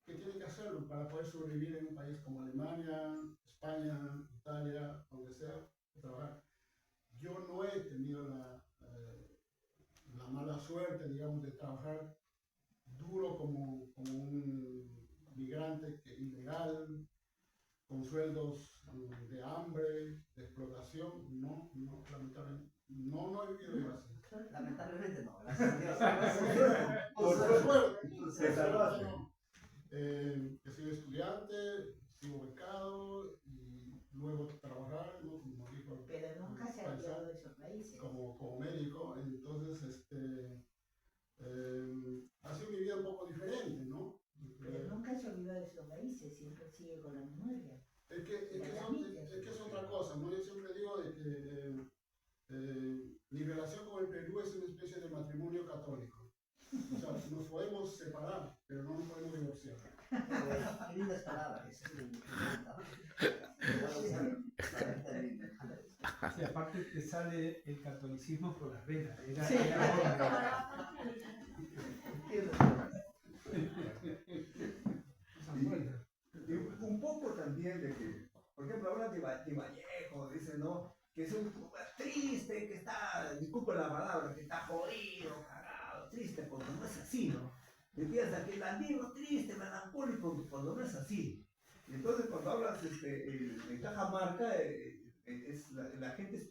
que tiene que hacerlo para poder sobrevivir en un país como Alemania, España, Italia, donde sea, trabajar. Yo no he tenido la mala suerte, digamos, de trabajar duro como un migrante ilegal, con sueldos de hambre, de explotación. No, lamentablemente, no he vivido yo así. Lamentablemente no, gracias a Dios. Por suerte, Se salvaste. no. He sido estudiante, sigo becado y luego trabajar, ¿no? Como dijo, Pero nunca se ha olvidado de esos países. como médico. Entonces, ha sido mi vida un poco diferente, ¿no? Pero nunca se olvidó de esos países, siempre sigue con la memoria. Es que es otra cosa, ¿no? Yo siempre digo de que mi relación con el Perú es una especie de matrimonio católico. O sea, nos podemos separar, pero no nos podemos divorciar. Qué lindas palabras, eso me encanta. Y aparte te sale el catolicismo por las venas. Era, Sí. Y un poco también de que, por ejemplo, hablan de Vallejo, dicen, ¿no? Que es un triste, que está, disculpen la palabra, que está jodido, cagado, triste, cuando no es así, ¿no? Y piensa que el andino triste, melancólico, cuando no es así. Entonces, cuando hablas en Cajamarca, es la gente es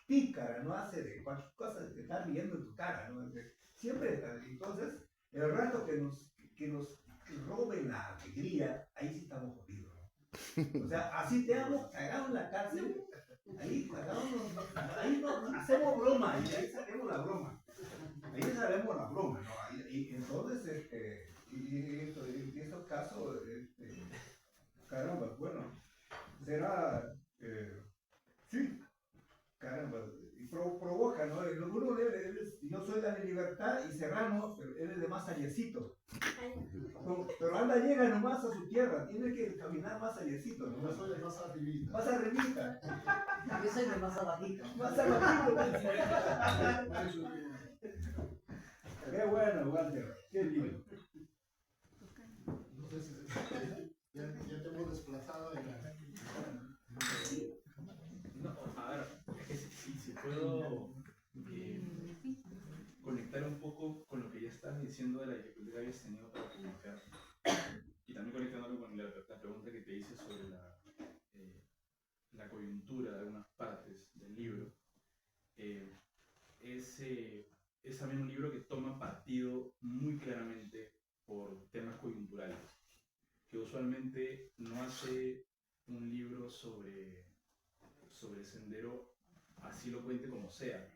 pícara, no hace de cualquier cosa, de estar viendo en tu cara, ¿no? Siempre, entonces, el rato que nos roben la alegría, ahí sí estamos jodidos, ¿no? O sea, así te hemos cagado en la cárcel, ahí no hacemos broma, y ahí sabemos la broma. Ahí sabemos la broma, ¿no? Y entonces, en estos casos, caramba, bueno, será, sí, caramba, y provoca, ¿no? Uno yo soy de Libertad y Serrano, pero él es de más allecito. Pero anda, llega nomás a su tierra, tiene que caminar más allecito, ¿no? Yo soy de más arribita. Más arribita. Yo soy de más abajito. Más abajito. Qué bueno, Walter, qué lindo. Entonces, ya te hemos desplazado de la... No, a ver, es que si puedo conectar un poco con lo que ya estás diciendo de la dificultad que habías tenido para comunicar, y también conectándolo con la pregunta que te hice sobre la coyuntura de algunas partes del libro, es también un libro que toma partido muy claramente por temas coyunturales, que usualmente no hace un libro sobre Sendero así lo cuente como sea,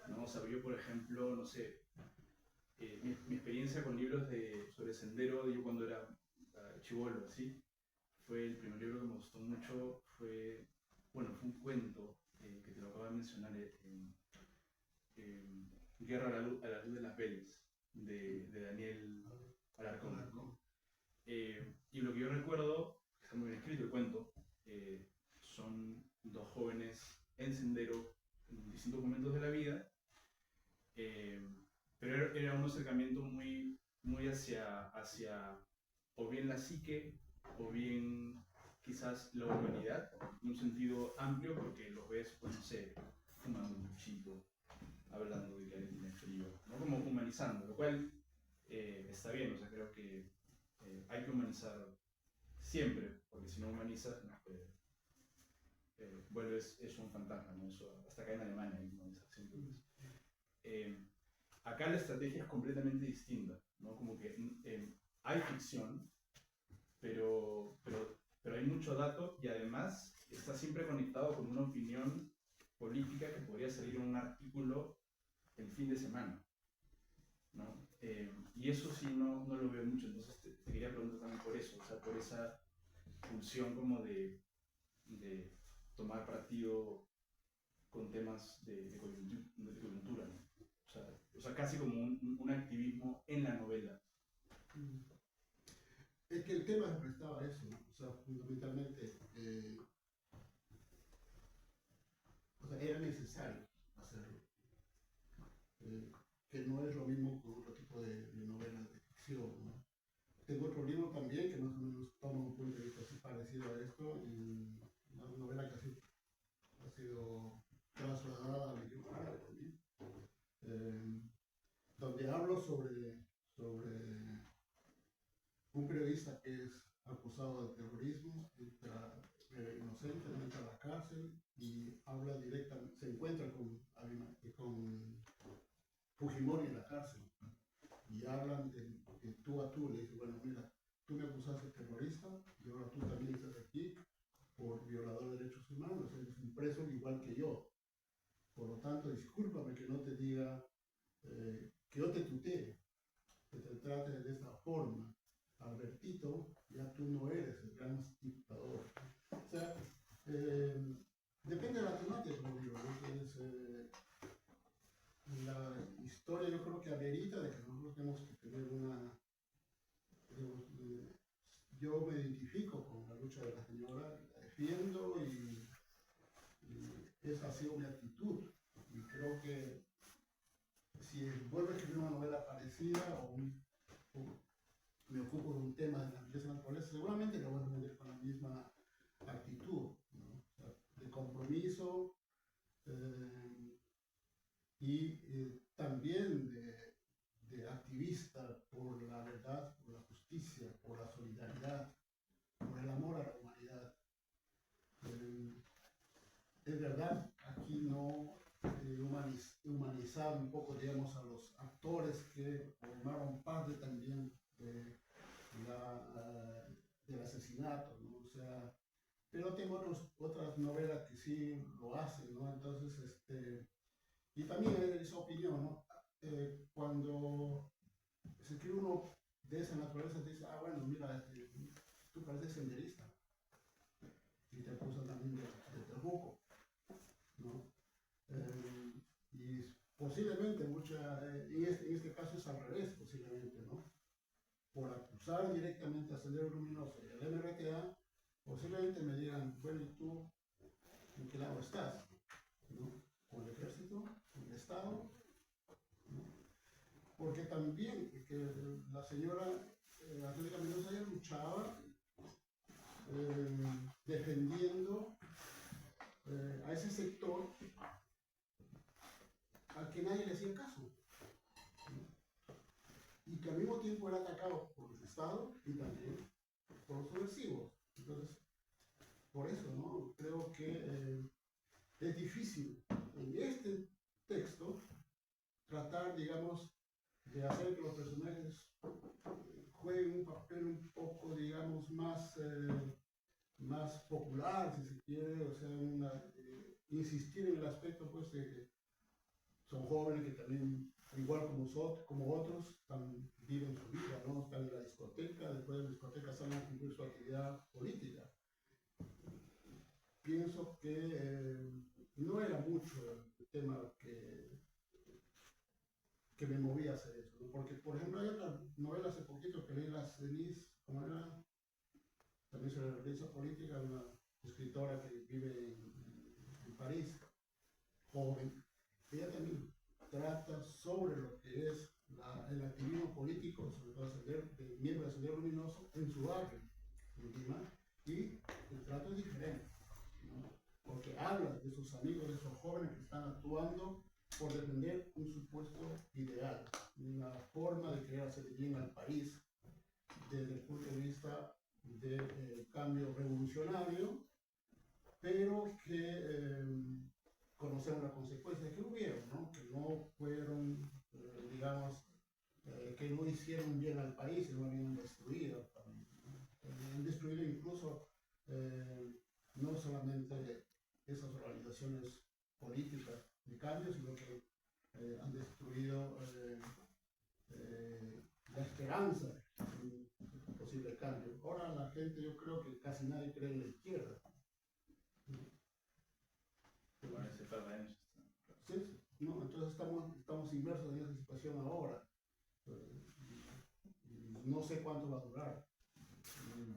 ¿no? O sea, yo, por ejemplo, no sé, mi experiencia con libros sobre Sendero, yo cuando era chibolo, así, fue el primer libro que me gustó mucho, fue un cuento que te lo acabo de mencionar, Guerra a la luz de las velas, de Daniel Alarcón. Y lo que yo recuerdo, que está muy bien escrito el cuento, son dos jóvenes en Sendero en distintos momentos de la vida, pero era un acercamiento muy hacia o bien la psique o bien quizás la humanidad, en un sentido amplio, porque los ves, pues no sé, fumando un puchito, hablando de que alguien tiene frío, ¿no? Como humanizando, lo cual está bien, o sea, creo que hay que humanizar siempre, porque si no humanizas, no, vuelves eso un fantasma, ¿no? Eso, hasta acá en Alemania hay humanización. Acá la estrategia es completamente distinta, ¿no? Como que hay ficción, pero hay mucho dato y además está siempre conectado con una opinión política que podría salir en un artículo el fin de semana, ¿no? Y eso sí no lo veo mucho, entonces te quería preguntar también por eso, o sea, por esa función como de tomar partido con temas de coyuntura, ¿no? O sea, casi como un activismo en la novela. Es que el tema se prestaba a eso, ¿no? O sea, fundamentalmente, o sea, era necesario hacerlo. que no es lo mismo con otro tipo de novelas de ficción, ¿no? Tengo otro libro también que más o menos toma un punto de vista así parecido a esto, y una novela que ha sido trasladada al idioma árabe también, donde hablo sobre un periodista que es acusado de terrorismo, entra inocente, entra a la cárcel y habla directamente, se encuentra con Fujimori en la cárcel y hablan de tú a tú, le dice, bueno, mira, tú me acusaste de terrorista y ahora tú también estás aquí por violador de derechos humanos, eres un preso igual que yo. Por lo tanto, discúlpame que no te diga, que yo te tutee, que te trate de esta forma. Albertito, ya tú no eres el gran dictador. O sea, depende de la temática, como digo, ¿no? Entonces, la historia yo creo que amerita de que nosotros tenemos que tener una... yo me identifico con la lucha de la señora, la defiendo y esa ha sido mi actitud. Y creo que si vuelvo a escribir una novela parecida o me ocupo de un tema de la belleza naturaleza, seguramente lo voy a poner con la misma actitud, ¿no? O sea, de compromiso y también de activista por la verdad, por la justicia, por la solidaridad, por el amor a la humanidad. Es verdad, aquí no humanizar un poco, digamos, a los actores que formaron parte también del asesinato, ¿no? O sea, pero tengo otras novelas que sí lo hacen, ¿no? Entonces, y también esa opinión, ¿no? Cuando se escribe uno de esa naturaleza, te dice, ah, bueno, mira, tú pareces senderista, y te acusan también de terruco, ¿no? Y posiblemente en este caso es al revés, posiblemente, ¿no? Por acusar directamente a Sendero Luminoso y al MRTA, posiblemente me digan, bueno, ¿y tú en qué lado estás? ¿No? ¿Con el ejército? ¿Con el Estado? ¿No? Porque también que la señora Angélica Mendoza ya luchaba defendiendo a ese sector al que nadie le hacía caso, ¿no? Y que al mismo tiempo era atacado por el Estado y también por los subversivos. Entonces, por eso, ¿no? Creo que es difícil en este texto tratar, digamos, de hacer que los personajes jueguen un papel un poco, digamos, más popular, si se quiere, o sea, insistir en el aspecto, pues, de que son jóvenes que también, igual como otros, viven su vida, ¿no? Están en la discoteca, después de la discoteca salen a cumplir su actividad política. Pienso que no era mucho el tema que me movía a hacer eso, ¿no? Porque, por ejemplo, hay otra novela hace poquito que leí, Las Denise, ¿cómo era? También sobre la violencia política, una escritora que vive en París, joven. Ella también trata sobre lo que es el activismo político, sobre todo de miembros de Sendero Luminoso, en su barrio, en Lima, y el trato es diferente, ¿no? Porque habla de sus amigos, de esos jóvenes que están actuando por defender un supuesto ideal, una forma de querer hacer bien al país desde el punto de vista del cambio revolucionario, pero que conocemos las consecuencias que hubieron, ¿no? Que no fueron, digamos, que no hicieron bien al país, sino habían destruido al país, ¿no? Han destruido incluso no solamente esas organizaciones políticas de cambio, sino que han destruido la esperanza de un posible cambio. Ahora la gente, yo creo que casi nadie cree en la izquierda. Bueno, hace par de años. Sí, no, entonces estamos inmersos en esa situación ahora. No sé cuánto va a durar.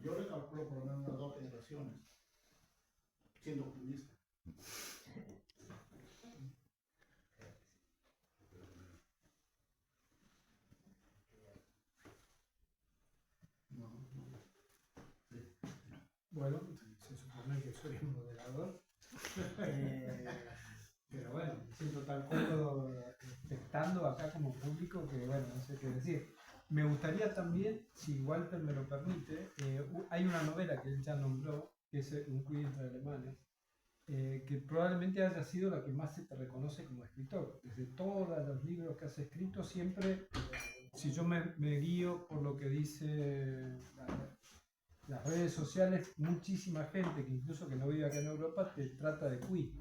Yo le calculo por lo menos unas 2 generaciones, siendo optimista. Bueno, se supone que soy un moderador. Pero bueno, me siento tan cómodo estando acá como público que bueno, no sé qué decir. Me gustaría también, si Walter me lo permite, hay una novela que él ya nombró, que es Un cuy entre alemanes, que probablemente haya sido la que más se te reconoce como escritor. Desde todos los libros que has escrito, siempre, si yo me guío por lo que dice las redes sociales, muchísima gente que incluso que no vive acá en Europa te trata de cuy.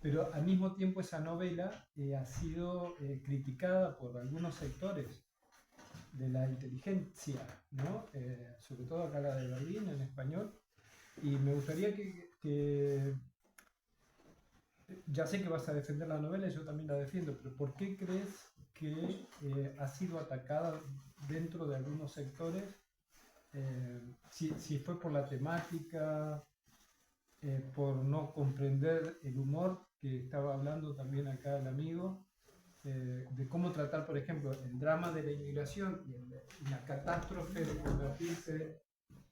Pero al mismo tiempo esa novela ha sido criticada por algunos sectores de la inteligencia, ¿no? Sobre todo acá la de Berlín en español. Y me gustaría que ya sé que vas a defender la novela y yo también la defiendo, pero ¿por qué crees que ha sido atacada dentro de algunos sectores? Si fue por la temática, por no comprender el humor que estaba hablando también acá el amigo, de cómo tratar, por ejemplo, el drama de la inmigración y la catástrofe de convertirse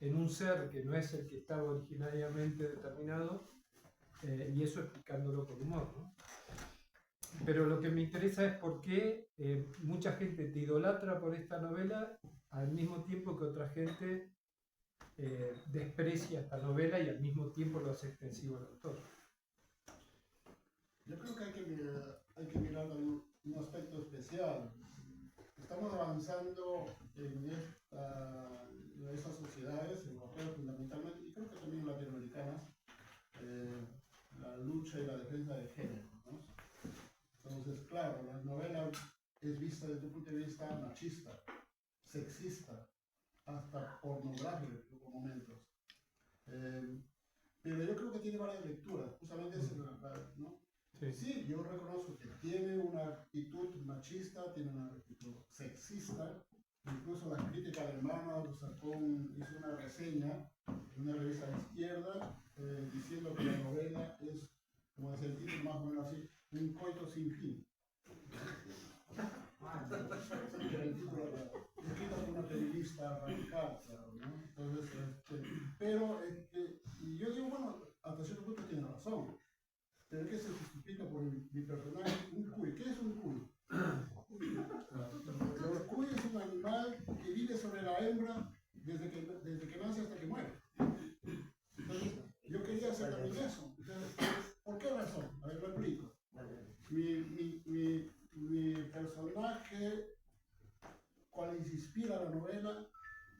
en un ser que no es el que estaba originariamente determinado, y eso explicándolo con humor, ¿no? Pero lo que me interesa es por qué mucha gente te idolatra por esta novela al mismo tiempo que otra gente desprecia esta novela y al mismo tiempo lo hace extensivo al autor. Yo creo que hay que mirar también un aspecto especial. Estamos avanzando en estas sociedades europeas fundamentalmente, y creo que también latinoamericanas, la lucha y la defensa de género, ¿no? Entonces, claro, la novela es vista desde un punto de vista machista, sexista, hasta pornográfico por momentos. Pero yo creo que tiene varias lecturas, justamente es ¿no? Sí, yo reconozco que tiene una actitud machista, tiene una actitud sexista. Incluso la crítica alemana hizo una reseña en una revista de izquierda diciendo que la novela es, como decía el título, más o menos así, un coito sin fin. El título escrito por una periodista radical, claro, ¿no? Entonces, pero y yo digo, bueno, hasta cierto punto tiene razón. Pero ¿qué se justifica por mi personaje? Un cuy. ¿Qué es un cuy? El cuy es un animal que vive sobre la hembra desde que nace hasta que muere. Entonces, yo quería hacer también eso. Entonces, ¿por qué razón? A ver, lo explico. Mi personaje, cuales inspira la novela,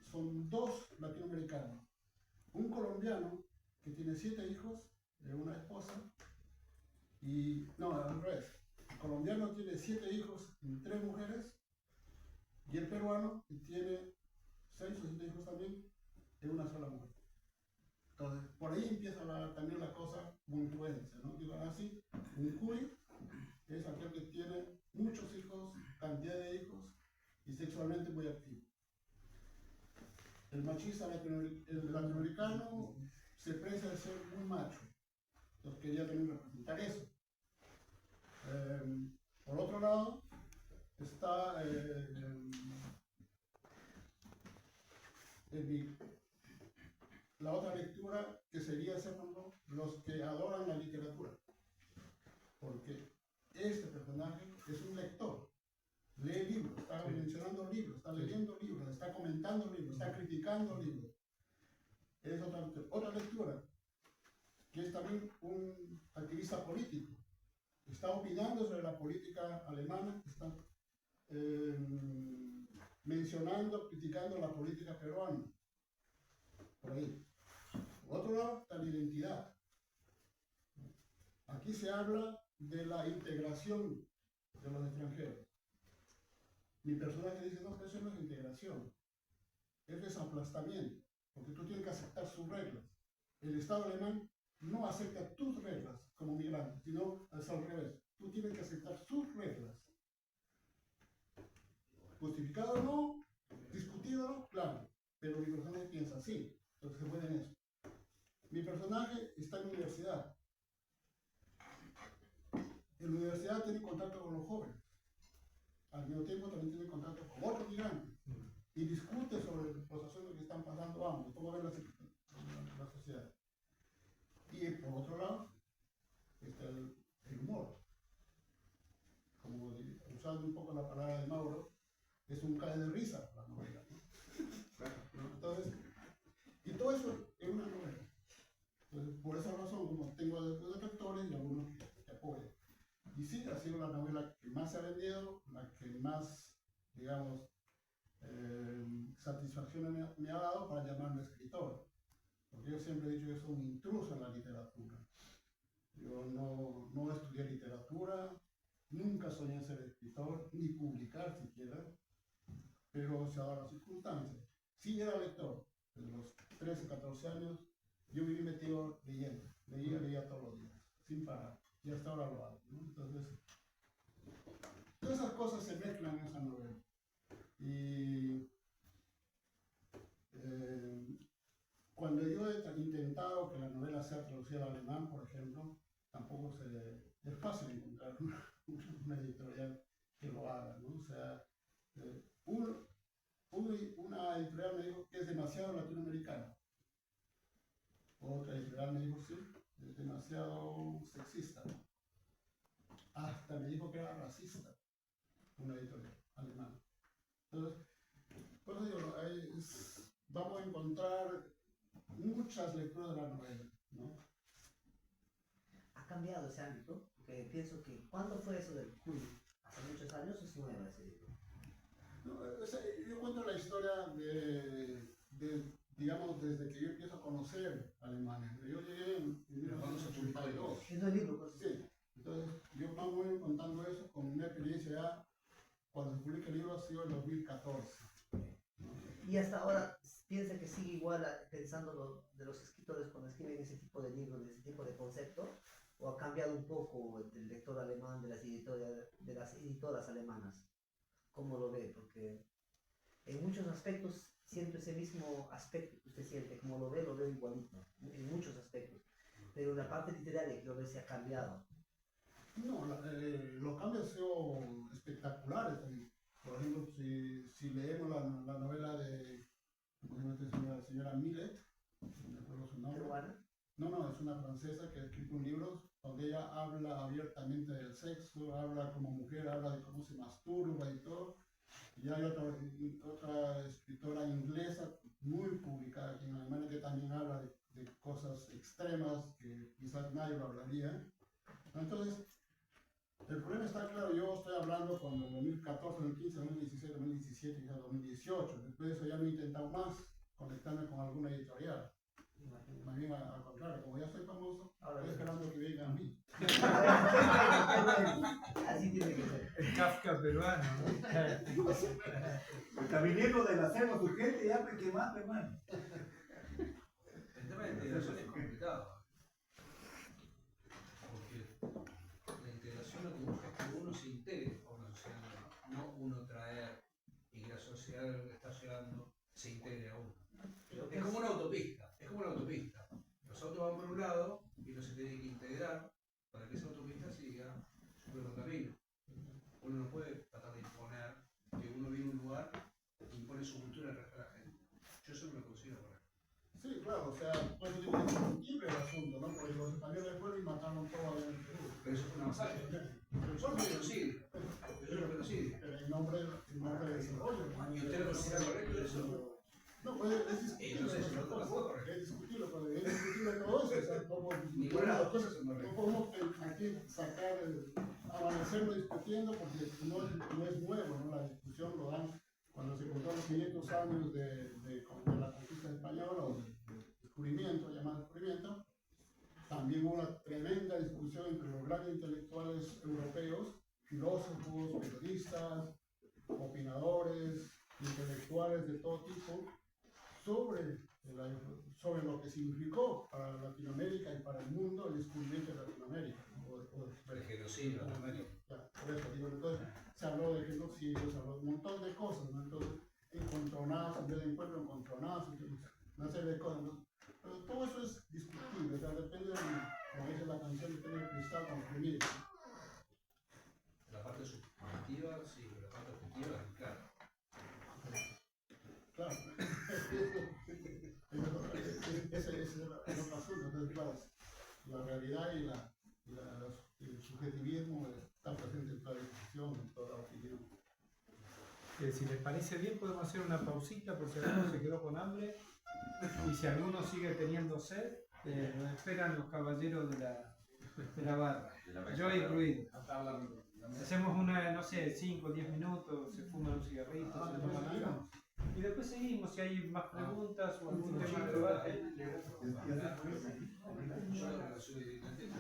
son dos latinoamericanos. Un colombiano que tiene 7 hijos de una esposa. Y no, al revés. El colombiano tiene 7 hijos y 3 mujeres, y el peruano tiene 6 o 7 hijos también de una sola mujer. Entonces, por ahí empieza también la cosa muy influencia, ¿no? Digo así, un cuy es aquel que tiene muchos hijos, cantidad de hijos, y sexualmente muy activo. El machista el latinoamericano se precia de ser muy macho. Entonces quería también representar eso. Por otro lado, está la otra lectura que sería, segundo, los que adoran la literatura. Porque este personaje es un lector, lee libros, está mencionando libros, está leyendo libros, está comentando libros, está criticando libros. Es otra lectura, que es también un activista político. Está opinando sobre la política alemana, está mencionando, criticando la política peruana. Por ahí. Por otro lado, está la identidad. Aquí se habla de la integración de los extranjeros. Mi personaje dice, no, pero eso no es integración, es desaplastamiento, porque tú tienes que aceptar sus reglas. El Estado alemán no acepta tus reglas como migrante, sino es al revés. Tú tienes que aceptar sus reglas. Justificado o no, discutido o no, claro, pero mi personaje piensa así, entonces se puede en eso. Mi personaje está en la universidad. En la universidad tiene contacto con los jóvenes. Al mismo tiempo también tiene contacto con otros migrantes. Y discute sobre los asuntos que están pasando ambos. ¿Cómo ven poco la palabra de Mauro, es un cae de risa la novela, ¿no? ¿No? Entonces, y todo eso es una novela. Entonces, por esa razón, como tengo detractores y algunos que apoyan. Y sí, ha sido la novela que más se ha vendido, la que más, digamos, satisfacción me ha dado para llamarme escritor. Porque yo siempre he dicho que soy un intruso en la literatura. Yo no estudié literatura, nunca soñé ser escritor, ni publicar siquiera, pero se ha dado las circunstancias. Sí era lector, desde los 13, 14 años, yo viví metido leyendo, leía todos los días, sin parar, y hasta ahora lo hago, ¿no? Entonces, todas esas cosas se mezclan en esa novela. Y cuando yo he intentado que la novela sea traducida al alemán, por ejemplo, tampoco es fácil encontrar una editorial que lo haga, ¿no? O sea, una editorial me dijo que es demasiado latinoamericano. Otra editorial me dijo, sí, es demasiado sexista. Hasta me dijo que era racista, una editorial alemana. Entonces, por eso digo, vamos a encontrar muchas lecturas de la novela, ¿no? ¿Ha cambiado ese ámbito? Porque pienso que, ¿cuándo fue eso del Kuli? ¿Hace muchos años o es nueva ese libro? No, o sea, yo cuento la historia digamos, desde que yo empiezo a conocer Alemania. Yo llegué en 1982. ¿Es el libro? Pues, Sí, entonces yo voy contando eso con una experiencia ya, cuando se publica el libro ha sido en 2014. y hasta ahora piensa que sigue igual pensando de los escritores cuando escriben ese tipo de libros, de ese tipo de concepto, o ha cambiado un poco el lector alemán de las editoras alemanas. ¿Cómo lo ve? Porque en muchos aspectos siento ese mismo aspecto que usted siente, como lo veo igualito, en muchos aspectos, pero la parte literaria creo que se ha cambiado. No, los cambios han sido espectaculares también. Por ejemplo, si leemos la novela de, ¿cómo se llama esta señora Millet? No me acuerdo su nombre. ¿Peruana? No, es una francesa que ha escrito un libro donde ella habla abiertamente del sexo, habla como mujer, habla de cómo se masturba y todo. Y hay otra escritora inglesa muy publicada aquí en Alemania que también habla de cosas extremas que quizás nadie lo hablaría. Entonces, el problema está claro, yo estoy hablando con el 2014, 2015, 2016, 2017 y 2018. Después de eso ya no he intentado más conectarme con alguna editorial. Más bien al contrario, como ya soy famoso, estoy esperando que vengan a mí. Así tiene que ser. El Kafka peruano, ¿no? Está viniendo de la selva urgente y hambre que más, hermano. El tema de integración es complicado. Porque la integración lo que busca es que uno se integre a una sociedad nueva, no uno traer y que la sociedad que está llegando se integre a uno. Es como una autopista, Los autos van por un lado y uno se tiene que integrar para que esa autopista siga su propio camino. Uno no puede tratar de imponer que uno viene a un lugar e impone su cultura al resto de la gente. Yo eso no lo considero correcto. Sí, claro, o sea, pues digo, es discutible el asunto, ¿no? Porque los españoles fueron y mataron todo en el Perú. Pero eso fue una masacre. Eso es un genocidio. Eso es un genocidio. Pero en nombre de desarrollo. ¿Y usted lo considera correcto eso? No, pues es discutible. No sé si no está correcto. Es discutible todo eso. O sea, como Ninguna de las dos cosas son no correctas. podemos aquí sacar, amanecerlo discutiendo porque no es nuevo, ¿no? La discusión lo dan cuando se contaron los 500 años de la conquista española o del descubrimiento, llamado descubrimiento. También hubo una tremenda discusión entre los grandes intelectuales europeos, filósofos, periodistas, opinadores, intelectuales de todo tipo, sobre lo que significó para Latinoamérica y para el mundo el descubrimiento de Latinoamérica. El genocidio, Por eso digo, entonces se habló de genocidio, se habló de un montón de cosas, ¿no? Entonces, encontronazos, en vez de encuentro, encontronazos, una serie de cosas, ¿no? Pero todo eso es discutible, o sea, depende de, como dice la canción, depende del cristal con el primero. La parte subjetiva, sí, pero la parte objetiva, claro. Claro. Ese es el otro asunto. Entonces, claro, la realidad y el subjetivismo está presente en toda la discusión, en toda la opinión. Si les parece bien, podemos hacer una pausita por si alguno se quedó con hambre. Y si alguno sigue teniendo sed, nos esperan los caballeros de la barra. Yo incluido. Hacemos una, no sé, 5 o 10 minutos, se fuman un cigarrito, se toman algo. Y después seguimos si hay más preguntas o algún tema de debate. Yo la relación directamente.